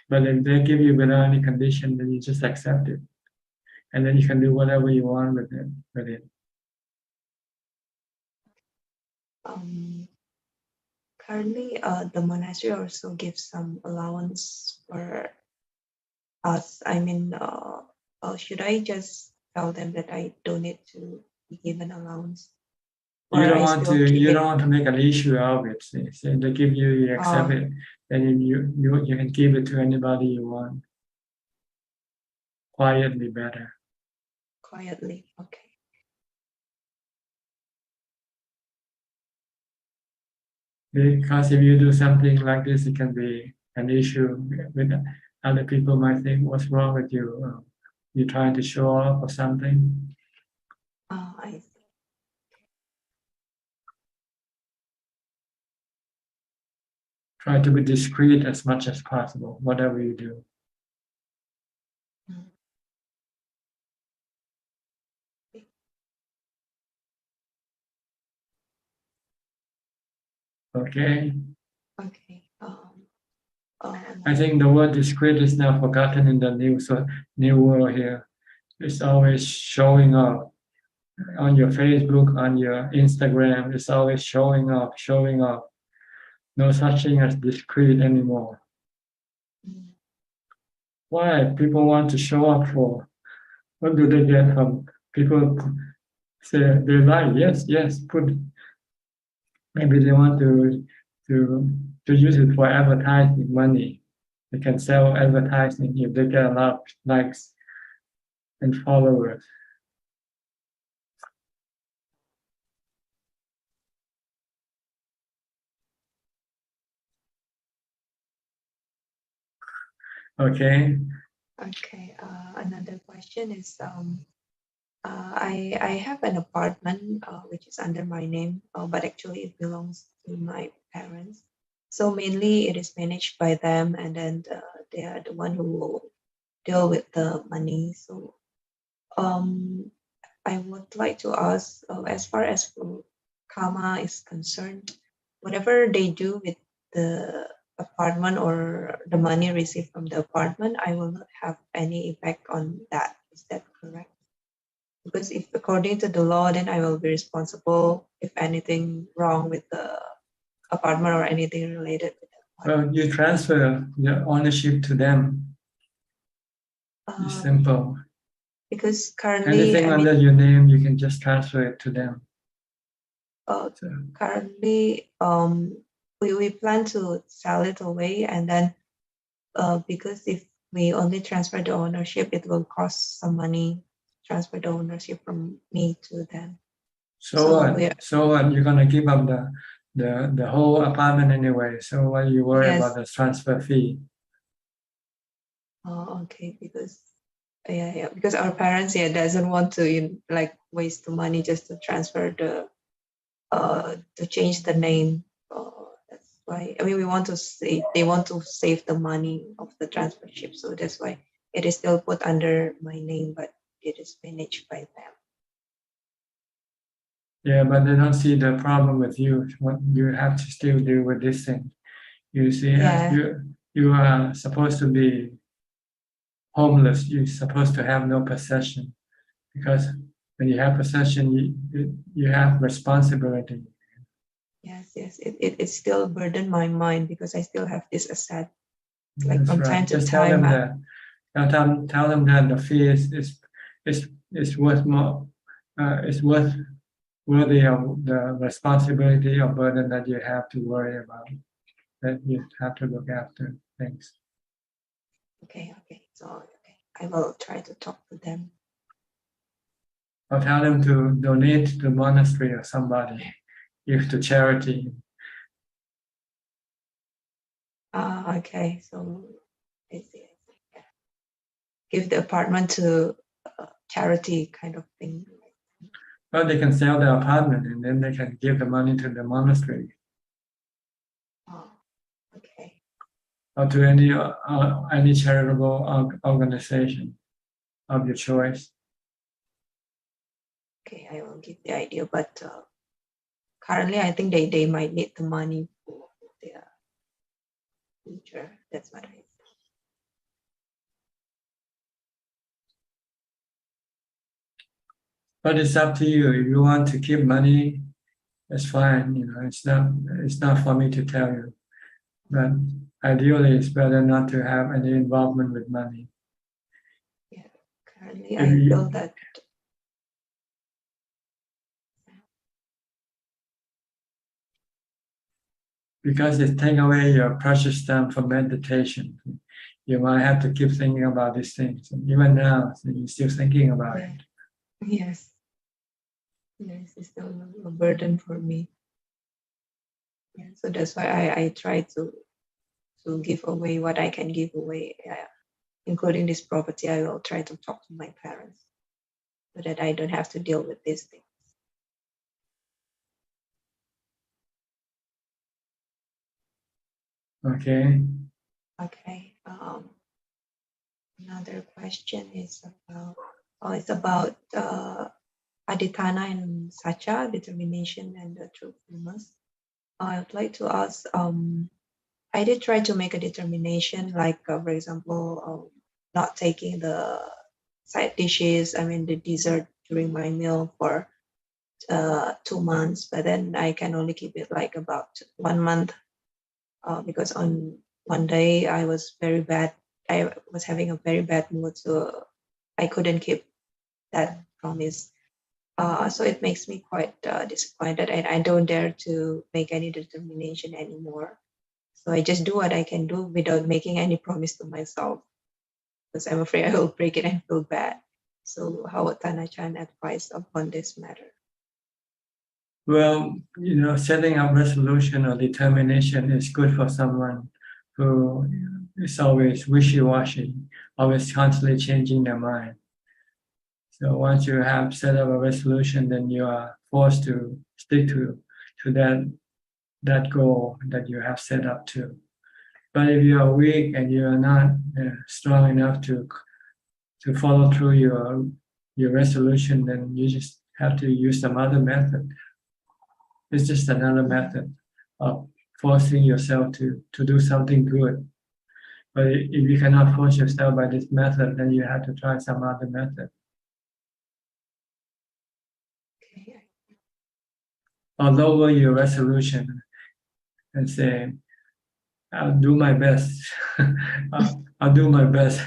But if they give you without any condition, then you just accept it, and then you can do whatever you want with it. Currently, the monastery also gives some allowance for us. I mean, should I just tell them that I don't need to give an allowance? You don't want to make an issue out of it. Say they give you accept it, then you can give it to anybody you want. Quietly better. Quietly, okay. Because if you do something like this, it can be an issue with other people. Might think, what's wrong with you? You're trying to show off or something. I see. Try to be discreet as much as possible, whatever you do. Okay. Okay. I think the word discreet is now forgotten in the new world here. It's always showing up on your Facebook, on your Instagram. It's always showing up. No such thing as discreet anymore. Why people want to show up for? What do they get from people? Say they lie. Yes, Maybe they want to use it for advertising money. They can sell advertising if they get a lot of likes and followers. Okay. Okay. Another question is I have an apartment which is under my name, but actually it belongs to my parents. So mainly it is managed by them, and then they are the one who will deal with the money. So I would like to ask, as far as karma is concerned, whatever they do with the apartment or the money received from the apartment, I will not have any effect on that. Is that correct? Because if according to the law, then I will be responsible if anything wrong with the apartment or anything related with the apartment. Well, you transfer the ownership to them. It's simple. Because currently, anything under your name, you can just transfer it to them. Currently, we plan to sell it away, and then because if we only transfer the ownership, it will cost some money. Transfer the ownership from me to them. So what? So what? You're gonna give up the whole apartment anyway. So why you worry about the transfer fee? Oh, okay. Because yeah, because our parents doesn't want to like waste the money just to transfer the to change the name. That's why. I mean, we want to save. They want to save the money of the transfership, so that's why it is still put under my name, but it is managed by them. Yeah, but they don't see the problem with you. What you have to still deal with this thing. You see, you are supposed to be homeless. You're supposed to have no possession, because when you have possession, you have responsibility. Yes, it still burden my mind because I still have this asset. Like That's from right. time to Just time. tell them that the fee is worth more. It's worthy of the responsibility or burden that you have to worry about, that you have to look after things. Okay. So I will try to talk to them. Or tell them to donate to the monastery or somebody, give to charity. Okay. So I see. Give the apartment to charity kind of thing. Well, they can sell the apartment and then they can give the money to the monastery. Oh, okay. Or to any charitable organization of your choice. Okay, I will give the idea, but currently I think they might need the money for their future. That's what I think. But it's up to you. If you want to keep money, that's fine. It's not for me to tell you. But ideally, it's better not to have any involvement with money. Yeah, currently I feel that. Because it takes away your precious time for meditation. You might have to keep thinking about these things. And even now, you're still thinking about it. Yes, it's still a burden for me. Yeah, so that's why I try to give away what I can give away, including this property. I will try to talk to my parents so that I don't have to deal with these things. Okay. Okay. Another question is about adhitthana and sacha, determination and the truthfulness. I would like to ask. I did try to make a determination, like for example, not taking the side dishes. I mean the dessert during my meal for 2 months, but then I can only keep it like about 1 month because on one day I was very bad. I was having a very bad mood, so I couldn't keep that promise. So it makes me quite disappointed, and I don't dare to make any determination anymore. So I just do what I can do without making any promise to myself, because I'm afraid I will break it and feel bad. So how would Thanachan advise upon this matter? Well, setting up resolution or determination is good for someone who is always wishy-washy, always constantly changing their mind. So once you have set up a resolution, then you are forced to stick to that goal that you have set up to. But if you are weak and you are not strong enough to follow through your resolution, then you just have to use some other method. It's just another method of forcing yourself to do something good. But if you cannot force yourself by this method, then you have to try some other method. Or lower your resolution and say, I'll do my best. I'll do my best.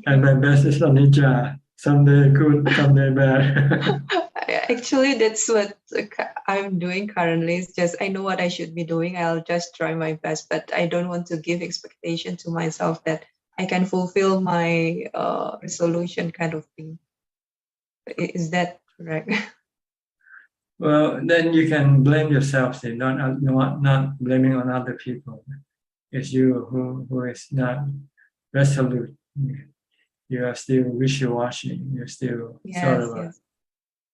And my best is anicca. Someday good, someday bad. Actually, that's what I'm doing currently. It's just I know what I should be doing. I'll just try my best, but I don't want to give expectation to myself that I can fulfill my resolution kind of thing. Is that correct? Well, then you can blame yourself, say, not blaming on other people. It's you who is not resolute. You are still wishy-washy. You're still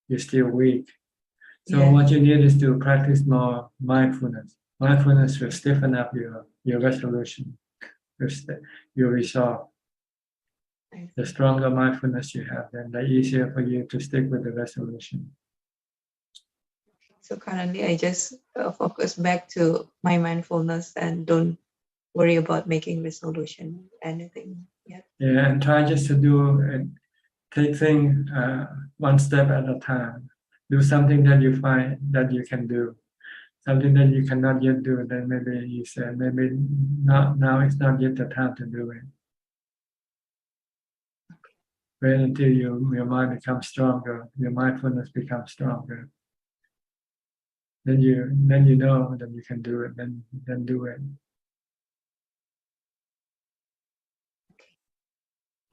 you're still weak. So what you need is to practice more mindfulness. Mindfulness will stiffen up your resolution, your resolve. The stronger mindfulness you have, then the easier for you to stick with the resolution. So currently, I just focus back to my mindfulness and don't worry about making resolution anything yet. Yeah, and try just to take things one step at a time. Do something that you find that you can do. Something that you cannot yet do, then maybe you say, maybe not now. It's not yet the time to do it. Wait until your mind becomes stronger, your mindfulness becomes stronger. Then you know that you can do it. Then do it.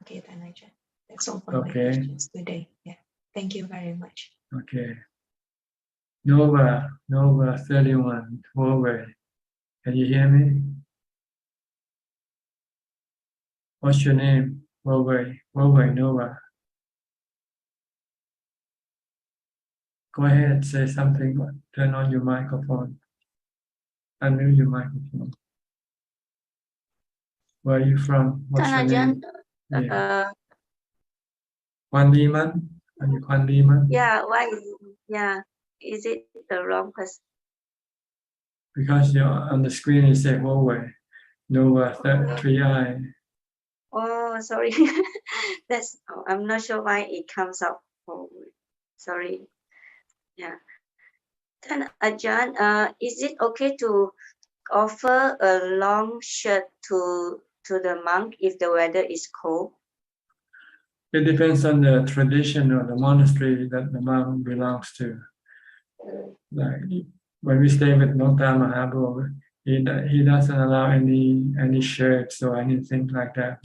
Okay, Thanachan. That's all for my questions today. Yeah, thank you very much. Okay. Nova 31, Huawei. Can you hear me? What's your name? Huawei Nova. Go ahead, say something. Turn on your microphone. Unmute your microphone. Where are you from? What's your name? Kwan Liman? Are you Kwan Liman? Yeah, why? Is it the wrong person? Because you're on the screen, you say Huawei Nova 3i. Oh, sorry. I'm not sure why it comes up. Sorry. Yeah. Then Ajahn, is it okay to offer a long shirt to the monk if the weather is cold? It depends on the tradition or the monastery that the monk belongs to. Like when we stay with Nokta Mahabodhi, he doesn't allow any shirts or anything like that.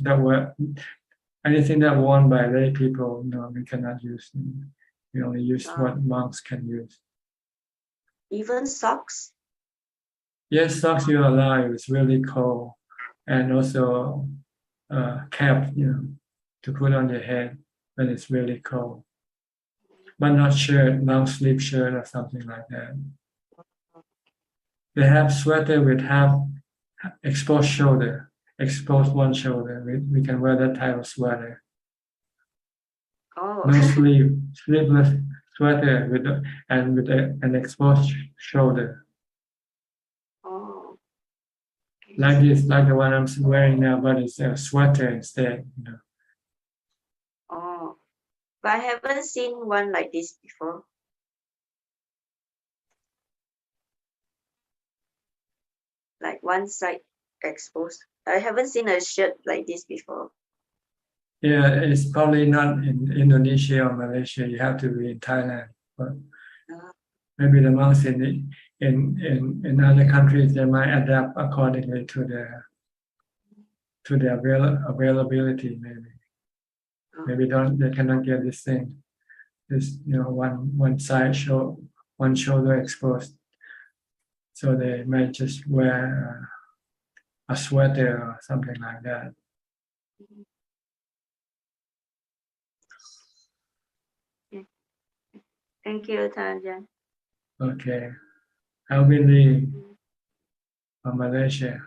Anything that worn by lay people, we cannot use. We only use what monks can use. Even socks? Yes, socks you allow if it's really cold, and also cap, to put on your head when it's really cold. But not shirt, long sleeve shirt or something like that. They have sweater with half exposed shoulder, exposed one shoulder. We can wear that type of sweater. Oh. No sleeveless sweater with an exposed shoulder. Oh. Like the one I'm wearing now, but it's a sweater instead. Oh, but I haven't seen one like this before. Like one side exposed. I haven't seen a shirt like this before. Yeah, it's probably not in Indonesia or Malaysia. You have to be in Thailand. But maybe the monks in other countries, they might adapt accordingly to their availability. Maybe they cannot get this thing. This one side one shoulder exposed, so they might just wear a sweater or something like that. Thank you, Ajahn. Okay, Alvin Lee from Malaysia.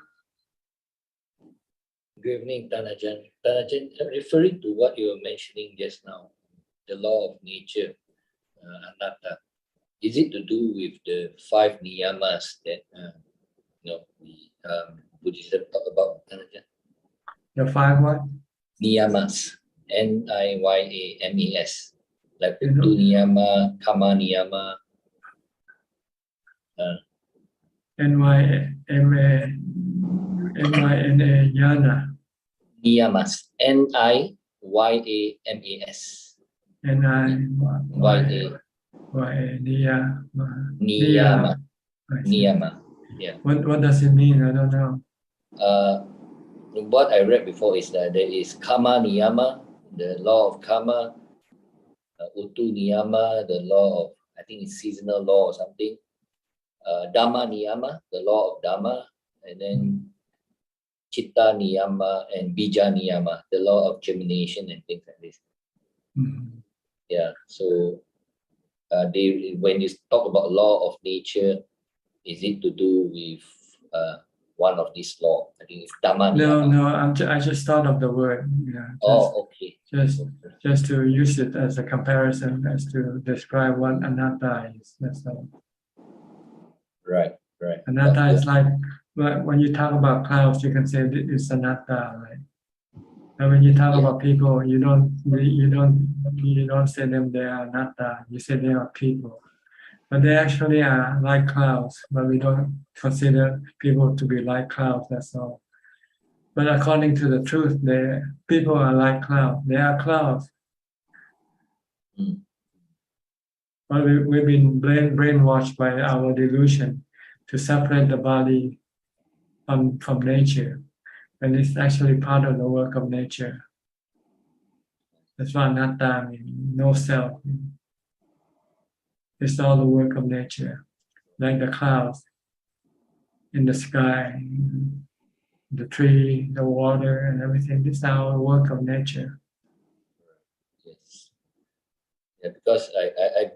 Good evening, Ajaan. Ajaan, referring to what you were mentioning just now, the law of nature, anatta, is it to do with the 5 niyamas that Buddhism talk about, Ajaan? The 5 what? Niyamas, NIYAMAS, like Uttu niyama, Kama niyama. NYNA Yana. Niyamas, NIYAMAS. Niyama. Niyama. Yeah. What does it mean? I don't know. What I read before is that there is Kama niyama, the law of karma, Uttu niyama, the law of, I think it's seasonal law or something, Dhamma niyama, the law of Dhamma, and then Chitta niyama and Bija niyama, the law of germination and things like this. Mm-hmm. Yeah, so when you talk about law of nature, is it to do with one of these law? I think it's Dhamma niyama. No, I just thought of the word. Yeah, okay. Just to use it as a comparison, as to describe what anatta is. That's all. Right. Anatta is like when you talk about clouds, you can say it's anatta, right? And when you talk about people, you don't say them they are anatta. You say they are people, but they actually are like clouds. But we don't consider people to be like clouds. That's all. But according to the truth, people are like clouds. They are clouds. But we've been brainwashed by our delusion to separate the body from nature, and it's actually part of the work of nature. That's what anatta means, no self. It's all the work of nature, like the clouds in the sky, the tree, the water, and everything. This is our work of nature. Yes. Yeah, because I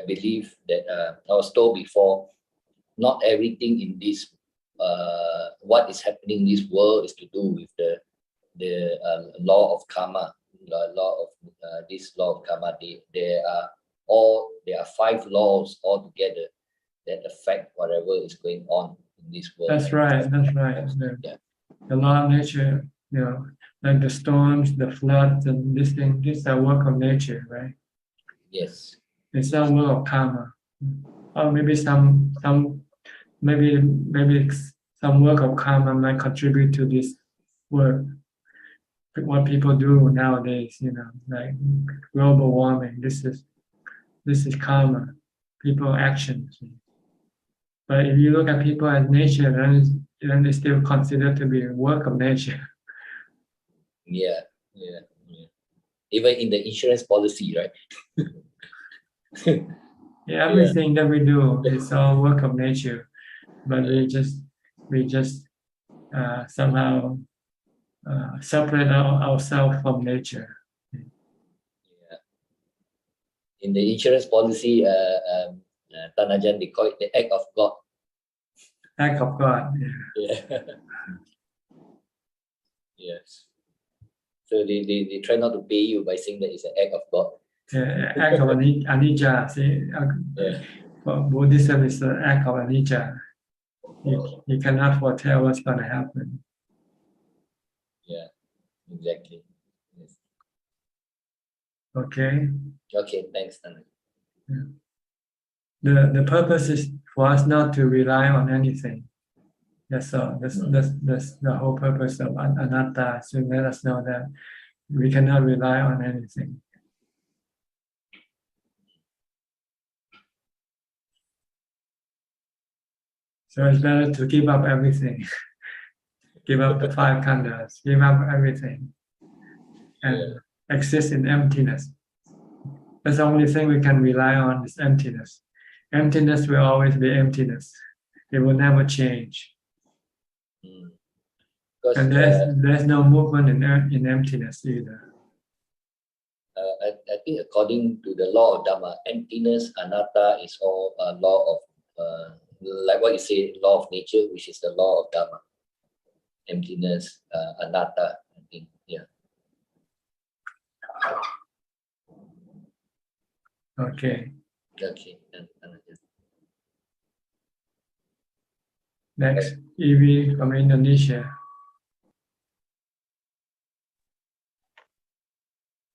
believe that I was told before, not everything in this what is happening in this world is to do with the law of karma, this law of karma. There are 5 laws altogether that affect whatever is going on in this world. That's right. Yeah. The law of nature, like the storms, the floods, and this is a work of nature, right? Yes. It's a work of karma. Or maybe maybe some work of karma might contribute to this work. What people do nowadays, like global warming. This is karma, people actions. But if you look at people as nature, then it's still considered to be a work of nature. Yeah. Even in the insurance policy, right? Yeah, everything that we do is all work of nature, but we just somehow separate ourselves from nature. Yeah. In the insurance policy, Ajaan, they call it the act of God. Act of God. Yeah. Yes. So they try not to pay you by saying that it's an act of God. Yeah, act of anicca. See, Buddhism is the act of anicca. You cannot foretell what's going to happen. Yeah, exactly. Yes. Okay. Okay, thanks, Ajaan. Yeah. The purpose is for us not to rely on anything. That's all. That's the whole purpose of anatta. So let us know that We cannot rely on anything. So it's better to give up everything. Give up the 5 khandhas, give up everything, and exist in emptiness. That's the only thing we can rely on is emptiness. Emptiness will always be emptiness. It will never change. Because And there's no movement in emptiness either. I think according to the law of Dhamma, emptiness, anatta is all a law of, like what you say, law of nature, which is the law of Dhamma. Emptiness, anatta, I think, yeah. Okay. Okay. Next, Evie from Indonesia.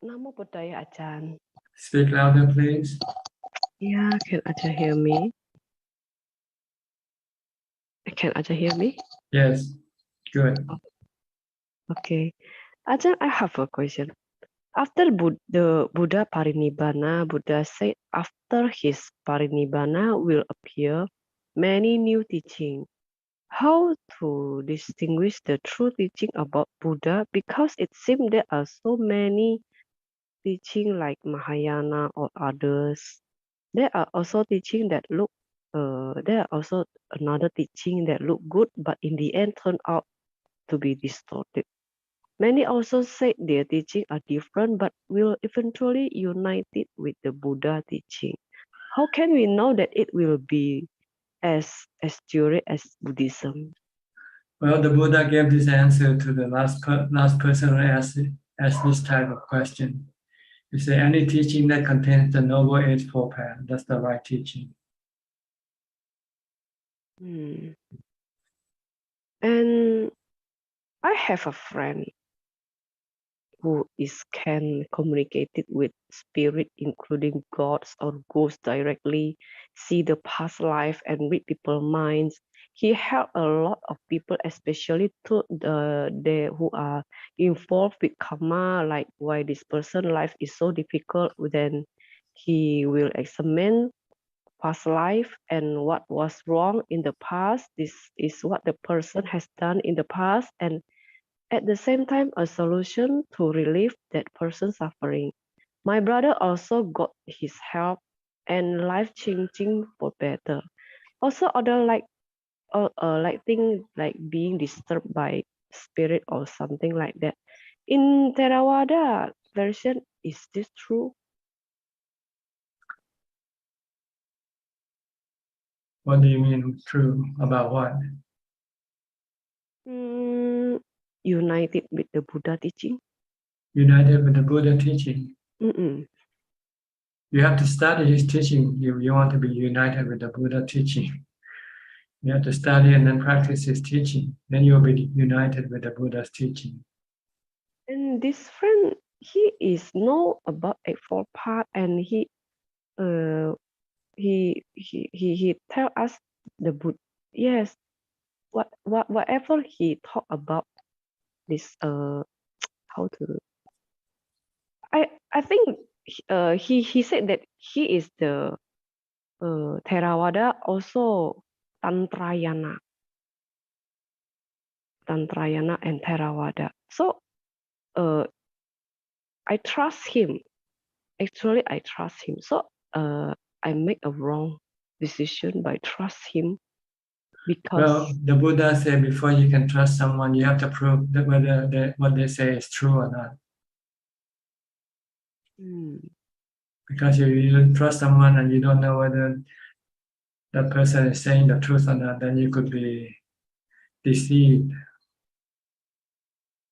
Namo Buddhaya, Ajahn. Speak louder, please. Yeah, can Ajahn hear me? Can Ajahn hear me? Yes, good. Okay. Ajahn, I have a question. After the Buddha Parinibbana, Buddha said after his Parinibbana will appear many new teaching. How to distinguish the true teaching about Buddha? Because it seems there are so many teaching like Mahayana or others. There are also teaching that look, there are also another teaching that look good, but in the end turn out to be distorted. Many also say their teaching are different, but will eventually unite it with the Buddha teaching. How can we know that it will be as accurate as Buddhism? Well, the Buddha gave this answer to the last person who asked this type of question. He said, any teaching that contains the Noble Eightfold Path, that's the right teaching. And I have a friend who can communicate it with spirit, including gods or ghosts directly, see the past life and read people's minds. He helped a lot of people, especially to the who are involved with karma, like why this person's life is so difficult. Then he will examine past life and what was wrong in the past. This is what the person has done in the past, and at the same time a solution to relieve that person's suffering. My brother also got his help and life changing for better. Also other like thing like being disturbed by spirit or something like that. In Theravada version, is this true? What do you mean true? About what? United with the Buddha teaching. United with the Buddha teaching. Mm-mm. You have to study his teaching if you want to be united with the Buddha teaching. You have to study and then practice his teaching. Then you'll be united with the Buddha's teaching. And this friend, he is know about Eightfold Path, and he tell us the Buddha. Yes, whatever he talk about this how to. I think he said that he is the Theravada, also Tantrayana and Theravada. So I trust him. Actually, I trust him. So I make a wrong decision by trust him because. Well, the Buddha said before you can trust someone, you have to prove that whether what they say is true or not. Because if you don't trust someone and you don't know whether that person is saying the truth or not, then you could be deceived.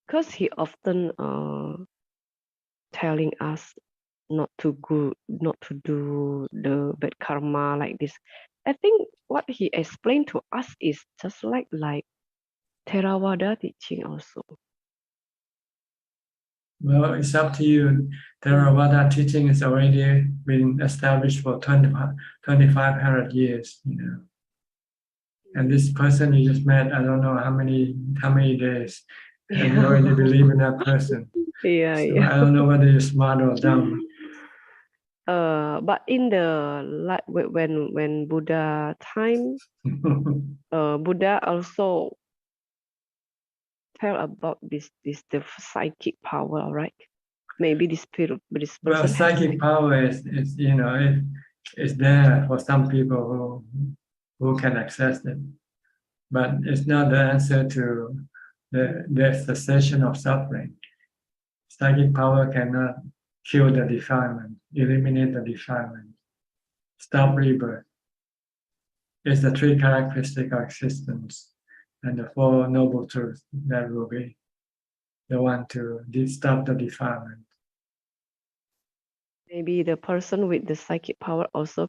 Because he often telling us not to do the bad karma like this. I think what he explained to us is just like Theravada teaching also. Well, it's up to you. Theravada teaching is already been established for 2,500 years, you know. And this person you just met, I don't know how many days, and you already believe in that person. Yeah, So yeah. I don't know whether you're smart or dumb. But in the like when Buddha time, Buddha also tell about this the psychic power, all right? Maybe this Well, person has psychic power is you know it's there for some people who can access it, but it's not the answer to the cessation of suffering. Psychic power cannot kill the defilement, eliminate the defilement, stop rebirth. It's the three characteristics of existence and the four noble truths that will be the one to stop the defilement. maybe the person with the psychic power also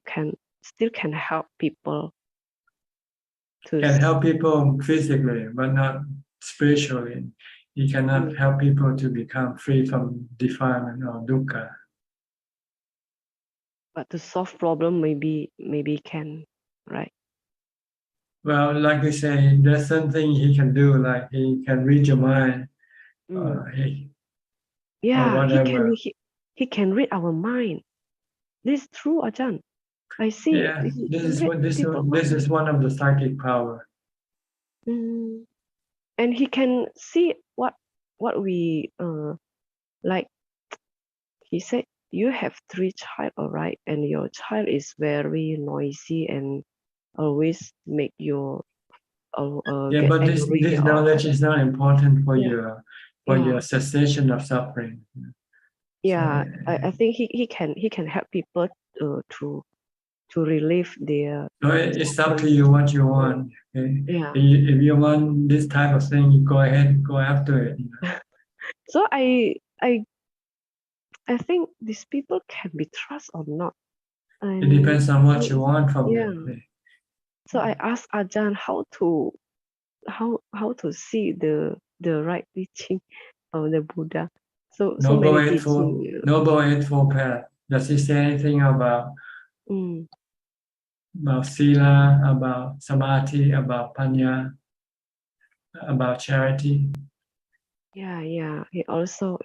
still can help people to Can help people physically, but not spiritually. He cannot help people to become free from defilement or dukkha. but to solve problem maybe can, right? Well, like you say, there's something he can do, like he can read your mind, or Yeah, whatever. he can read our mind. This is true, Ajahn. I see. Yeah, he this can is read what this people's is one of the psychic power. And he can see what we like. He said you have 3 child, all right, and your child is very noisy and always make you Yeah, get but this angry knowledge is not important for Yeah. your cessation of suffering. Yeah, I think he can help people to relieve their So it's up to you what you want. Okay? Yeah. If you want this type of thing, you go ahead, go after it. So I think these people can be trust or not. It depends on what you want from them. it. So I asked Ajahn how to see the right teaching of the Buddha. So Noble many Eightfold, teaching. Noble Eightfold Path. Does he say anything about sila, about samadhi, about panya, about charity? Yeah. He also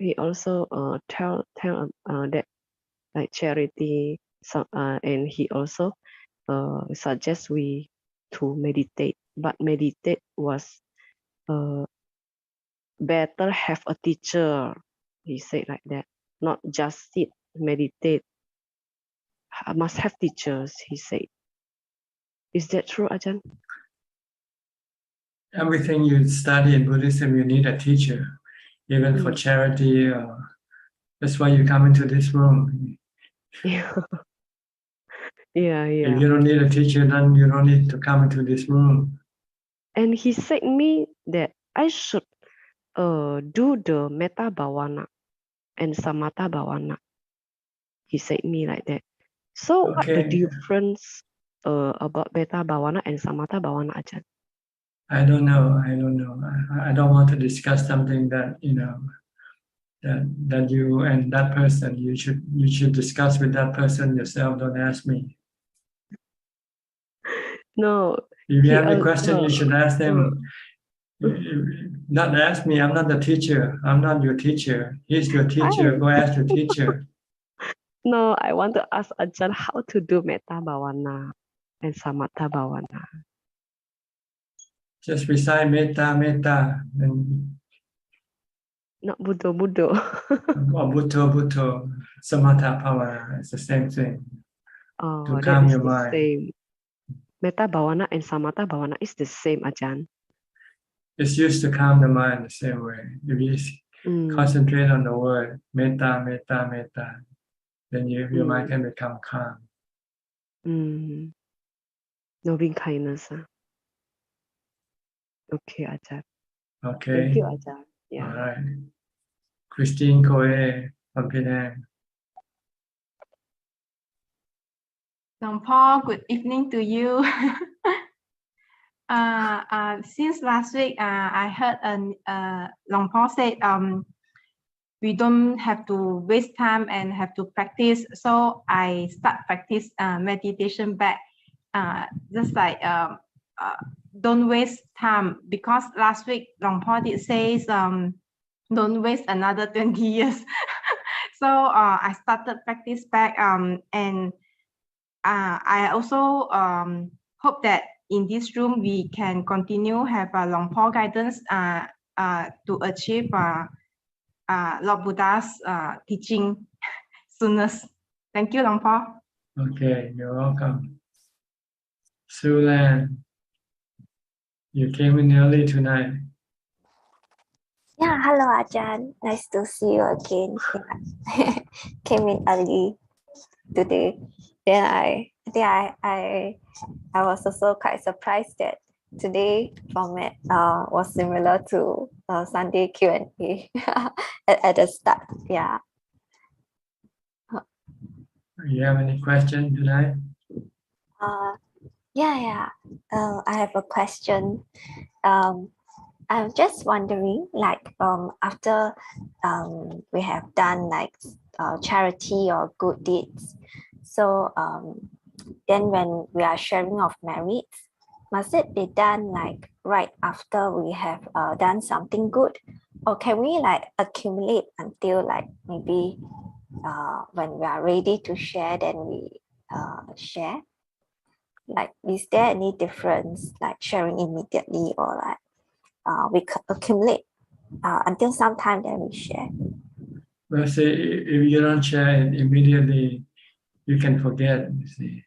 tell that like charity. So and he also suggests we to meditate, but meditate was better have a teacher. He said like that, not just sit meditate. I must have teachers. He said. Is that true, Ajahn? Everything you study in Buddhism, you need a teacher, even for charity. That's why you come into this room. Yeah. If you don't need a teacher, then you don't need to come into this room. And he said me that I should do the metta bhavana and samatha bhavana. He said me like that. So what the difference about metta bhavana and samatha bhavana, Ajahn? I don't know. I don't want to discuss something that that you and that person you should discuss with that person yourself. Don't ask me. No. If you have any question, you should ask them. Not ask me. I'm not the teacher. I'm not your teacher. He's your teacher. Go ask your teacher. No, I want to ask Ajahn how to do metta bhavana and samatha bhavana. Just recite metta, and not Buddha. Or Bhutto, Samatha Bhavana. It's the same thing. Oh, To calm that is your the mind. same. Metta bhavana and samatha bhavana is the same, Ajahn. It's used to calm the mind the same way. If you concentrate on the word metta, then your mind can become calm. Loving kindness. Okay, Ajahn. Okay. Thank you, Ajahn. Yeah. All right. Christine Coe from Penang. Paul, good evening to you. Since last week, I heard Long Paul said we don't have to waste time and have to practice. So I start practice meditation back. Just like don't waste time, because last week Long Paul did say don't waste another 20 years. So I started practice back and I also hope that in this room we can continue have a Long Paul guidance to achieve Lord Buddha's teaching soonest. Thank you, Long Paul. Okay, you're welcome. Sulan, you came in early tonight. Yeah, hello Ajahn. Nice to see you again. Yeah. Came in early today. Then I think I was also quite surprised that today format was similar to Sunday Q&A at the start. Yeah. You have any question tonight? Yeah. I have a question. I'm just wondering, like, after we have done like charity or good deeds, so then when we are sharing of merits, must it be done like right after we have done something good, or can we like accumulate until like maybe when we are ready to share, then we share? Like, is there any difference, like sharing immediately or like we accumulate until sometime then we share? Well, see, if you don't share it immediately, you can forget, you see.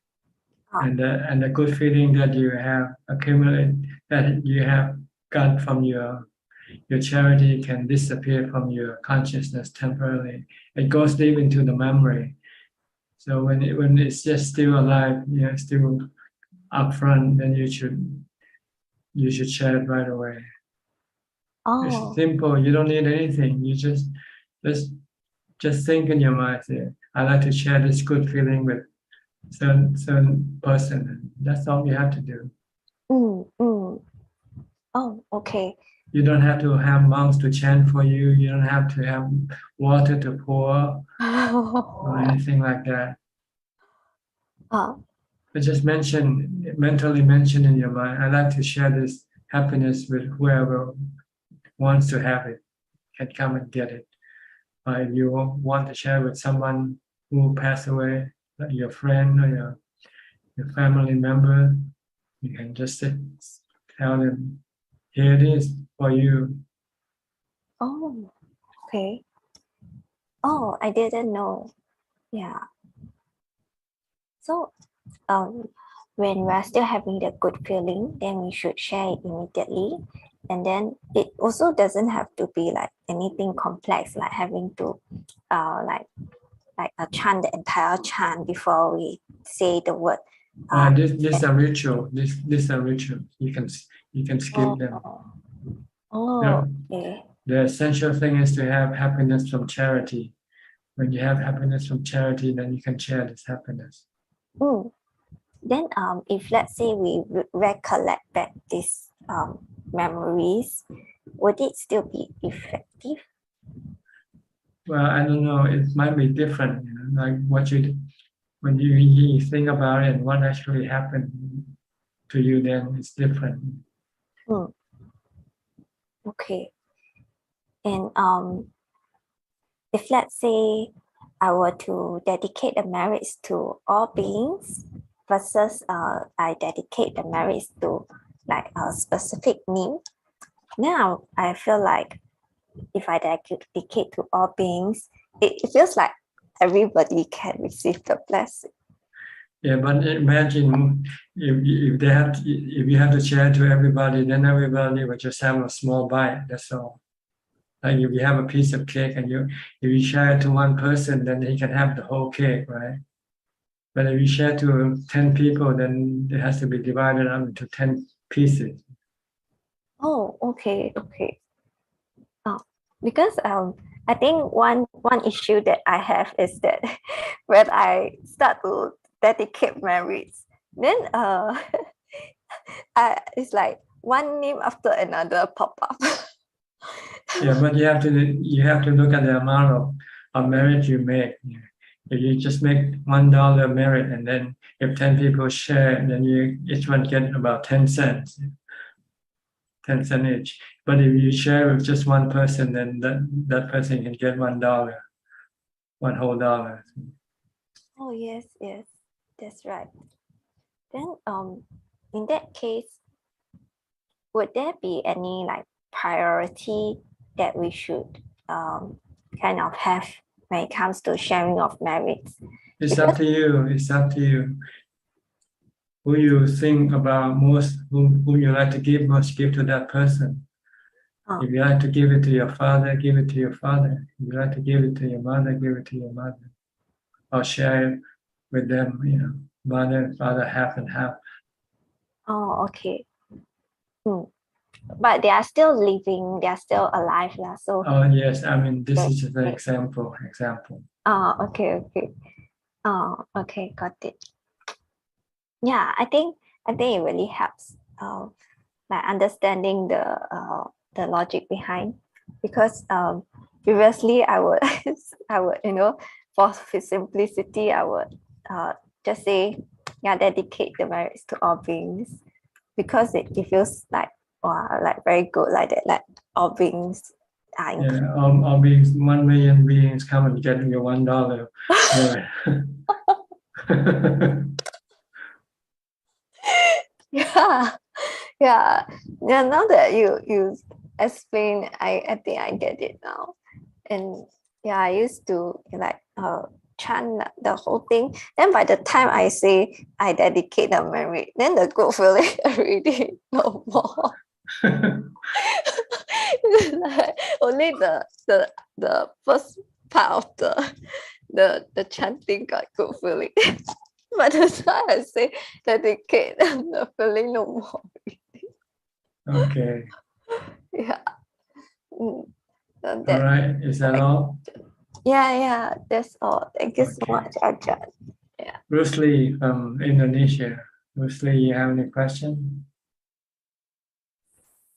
And the good feeling that you have accumulated, that you have got from your charity can disappear from your consciousness temporarily. It goes deep into the memory. So when it's just still alive, still up front, then you should share it right away. It's simple. You don't need anything. You just think in your mind, say, I like to share this good feeling with certain person. That's all you have to do. Oh, okay. You don't have to have monks to chant for you. You don't have to have water to pour or anything like that. But just mentally mention in your mind, I like to share this happiness with whoever wants to have it, can come and get it. If you want to share with someone who passed away, like your friend or your family member, you can just tell them, here it is for you. Oh, okay. Oh, I didn't know. Yeah. So, when we are still having the good feeling, then we should share it immediately. And then it also doesn't have to be like anything complex, like having to like chant the entire chant before we say the word. This a ritual. This a ritual. You can skip them. Okay. The essential thing is to have happiness from charity. When you have happiness from charity, then you can share this happiness. Then if let's say we recollect back these memories, would it still be effective? Well, I don't know. It might be different. Like when you think about it and what actually happened to you, then it's different. Okay. And if let's say I were to dedicate the merits to all beings versus I dedicate the merits to like a specific name, now I feel like if I dedicate to all beings, it feels like everybody can receive the blessing. Yeah, but imagine if you have to share to everybody, then everybody will just have a small bite. That's all. Like if you have a piece of cake and if you share it to one person, then he can have the whole cake, right? But if you share to 10 people, then it has to be divided up into 10 pieces. Oh, okay. Because I think one issue that I have is that when I start to dedicate merits, then it's like one name after another pop up. Yeah, but you have to look at the amount of merit you make. If you just make $1 merit, and then if 10 people share, then each one get about 10 cents. 10 cents each. But if you share with just one person, then that person can get $1, one whole dollar. Oh yes, yes, that's right. Then in that case, would there be any like priority that we should kind of have when it comes to sharing of merits? It's up to you. It's up to you. Who you think about most, whom you like to give most, give to that person. If you like to give it to your father, give it to your father. If you like to give it to your mother, give it to your mother. Or share it with them, you know, mother and father, half and half. Oh, okay. But they are still living, they are still alive. So Oh yes, I mean this is just an example. Oh, okay. Oh, okay, got it. Yeah, I think it really helps like understanding the logic behind, because previously I would you know, for simplicity I would just say, yeah, dedicate the merits to all beings, because it feels like, wow, like very good, like that, like all beings are included. Yeah, all beings, 1 million beings come and get your $1. Yeah. Now that you explain, I think I get it now. And yeah, I used to like chant the whole thing. Then by the time I say I dedicate the memory, then the good feeling already no more. Like, only the first part of the chanting got good feeling. But the time I say dedicate, the feeling no more. Okay. Yeah. All right. Is that all? Yeah, that's all. Thank you so much, Ajahn. Yeah. Bruce Lee from Indonesia. Bruce Lee, you have any question?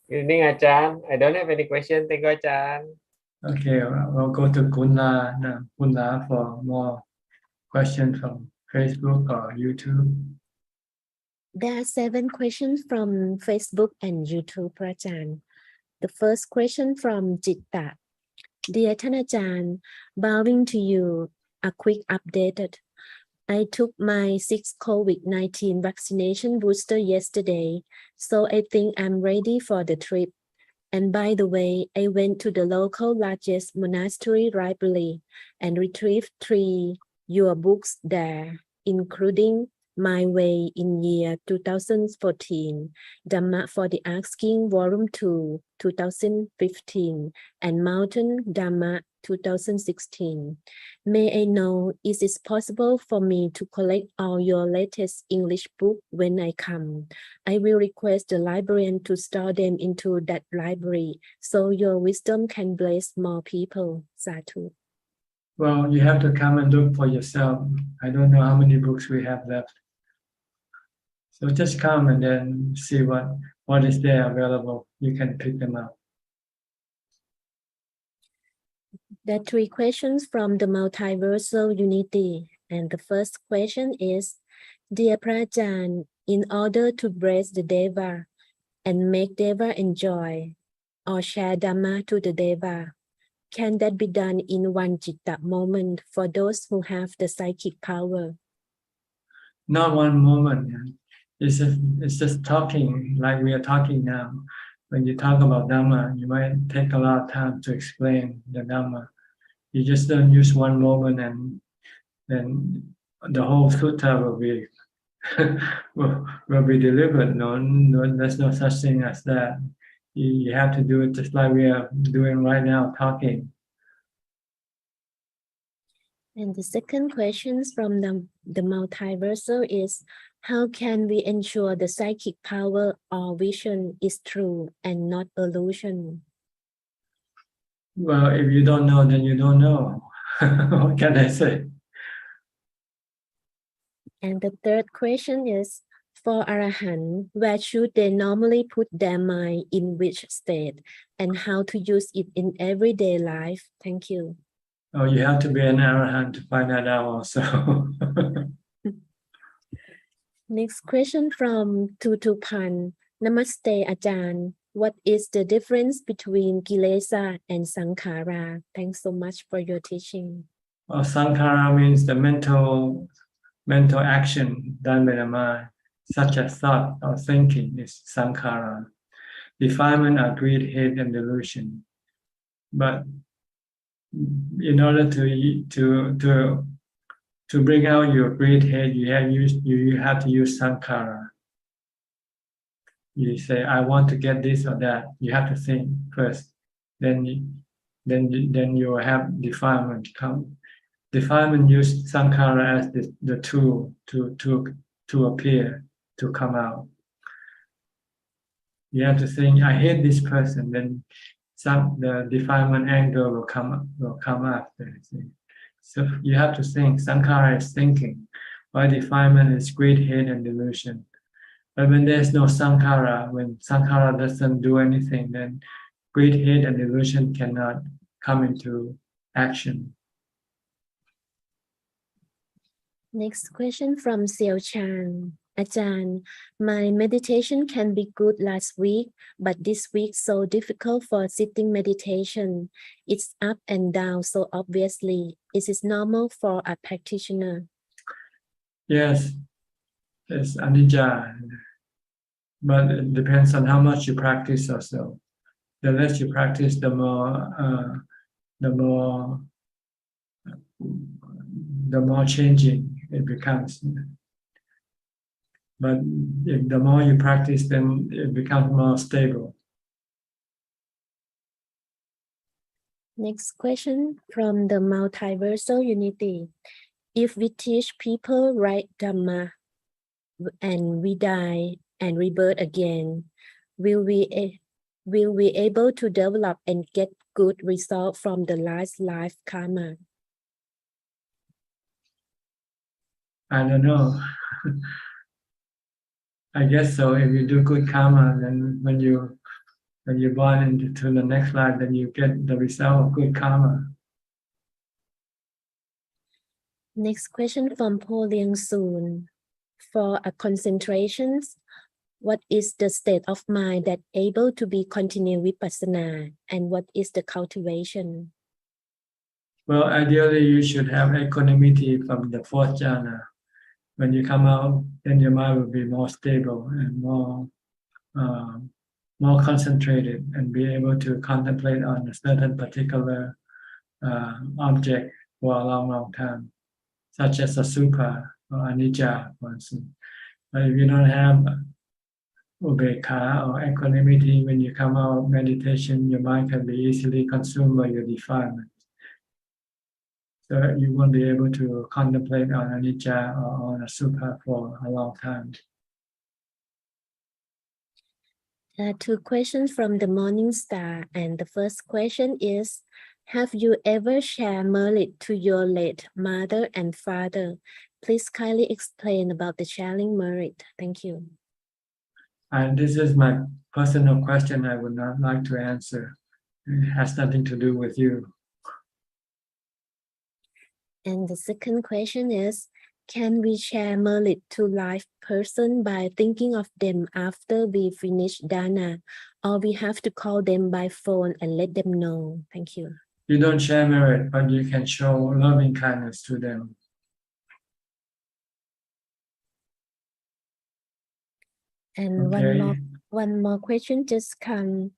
Good evening, Ajahn. I don't have any question. Thank you, Ajahn. Okay, we'll go to Kunla now. Kunla for more questions from Facebook or YouTube. There are 7 questions from Facebook and YouTube, Ajahn. The first question from Jitta. Dear Ajahn, bowing to you, a quick update. I took my 6th COVID-19 vaccination booster yesterday, so I think I'm ready for the trip. And by the way, I went to the local largest monastery library and retrieved 3 your books there, including My Way in year 2014, Dhamma for the Asking Volume 2, 2015, and Mountain Dhamma 2016. May I know, is it possible for me to collect all your latest English books when I come? I will request the librarian to store them into that library so your wisdom can bless more people. Sadhu. Well, you have to come and look for yourself. I don't know how many books we have left. So just come and then see what is there available. You can pick them up. There are 3 questions from the multiversal unity. And the first question is, Dear Prajan, in order to bless the Deva and make Deva enjoy or share Dhamma to the Deva, can that be done in one Jitta moment for those who have the psychic power? Not one moment. It's just talking like we are talking now. When you talk about Dhamma, you might take a lot of time to explain the Dhamma. You just don't use one moment and then the whole sutta will be will be delivered. No, there's no such thing as that. You have to do it just like we are doing right now, talking. And the second question from the multiversal is, how can we ensure the psychic power or vision is true and not illusion? Well, if you don't know, then you don't know. What can I say? And the third question is, for Arahant, where should they normally put their mind, in which state, and how to use it in everyday life? Thank you. Oh, you have to be an Arahant to find that out also. Next question from Tutupan. Namaste, Ajahn. what is the difference between Gilesa and Sankara? Thanks so much for your teaching. Well, Sankara means the mental action done by the mind, such as thought or thinking is Sankara. Defilement are greed, hate, and delusion. But in order to bring out your greed, hate, you have to use Sankara. You say, I want to get this or that. You have to think first. Then you have defilement come. Defilement use Sankara as the tool to appear, to come out. You have to think, I hate this person, then the defilement anger will come after. So you have to think. Sankara is thinking, while defilement is greed, hate, and delusion. But when there's no Sankara, when Sankara doesn't do anything, then greed, hate, and delusion cannot come into action. Next question from Xiao Chan. Ajahn, my meditation can be good last week, but this week so difficult for sitting meditation. It's up and down so obviously. Is it normal for a practitioner? Yes, it's anicca, but it depends on how much you practice also. The less you practice, the more changing it becomes. But if the more you practice, then it becomes more stable. Next question from the multiversal unity. If we teach people right Dhamma and we die and rebirth again, will we able to develop and get good result from the last life karma? I don't know. I guess so. If you do good karma, then when you're born into the next life, then you get the result of good karma. Next question from Po Liang Soon. For a concentration, what is the state of mind that able to be continue vipassana, and what is the cultivation? Well, ideally, you should have equanimity from the fourth jhana. When you come out, then your mind will be more stable and more concentrated, and be able to contemplate on a certain particular object for a long time, such as a sukha or anicca, for instance. But if you don't have upekkha or equanimity, when you come out of meditation, your mind can be easily consumed by your defilement. So you won't be able to contemplate on anicca or on a sukha for a long time. Two questions from the Morning Star, and the first question is, have you ever shared merit to your late mother and father? Please kindly explain about the sharing merit. Thank you. And this is my personal question. I would not like to answer. It has nothing to do with you. And the second question is, can we share merit to live person by thinking of them after we finish dana, or we have to call them by phone and let them know? Thank you. You don't share merit, but you can show loving kindness to them. And Okay. one more question just come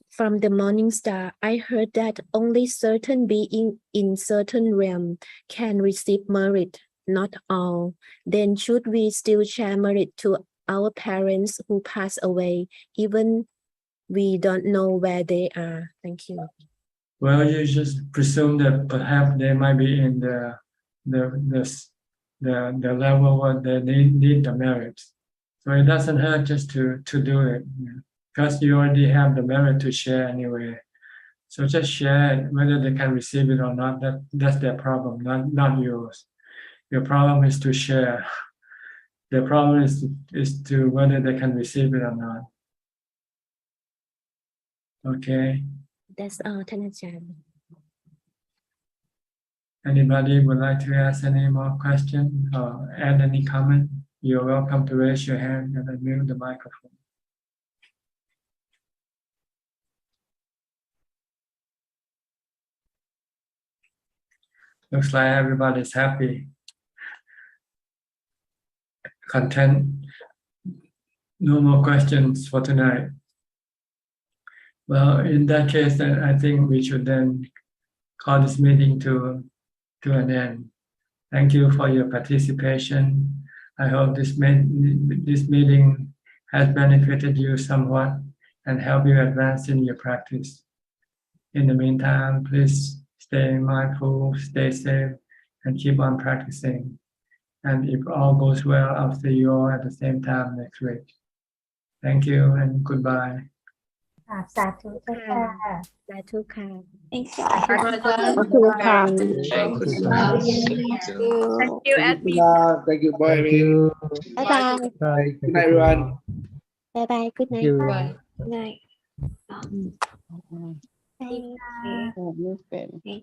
from the Morning Star. I heard that only certain beings in certain realm can receive merit, not all. Then should we still share merit to our parents who pass away, even we don't know where they are? Thank you. Well, you just presume that perhaps they might be in the level where they need the merit. So it doesn't hurt just to do it, because you already have the merit to share anyway. So just share it, whether they can receive it or not. That's their problem, not yours. Your problem is to share. The problem is to whether they can receive it or not. Okay. That's all, Ajahn. Anybody would like to ask any more questions or add any comment? You're welcome to raise your hand and unmute the microphone. Looks like everybody's happy. Content. No more questions for tonight. Well, in that case, then I think we should then call this meeting to an end. Thank you for your participation. I hope this meeting has benefited you somewhat and helped you advance in your practice. In the meantime, please stay mindful, stay safe, and keep on practicing. And if all goes well, I'll see you all at the same time next week. Thank you and goodbye. สาธุค่ะสาธุค่ะ Thank you. Thank you, Kang. Thank you, admin. Thank you, boy. Thank you. Bye bye. Bye. Good night, everyone. Bye bye. Good Thank night. you. Bye. Good night. Thank you.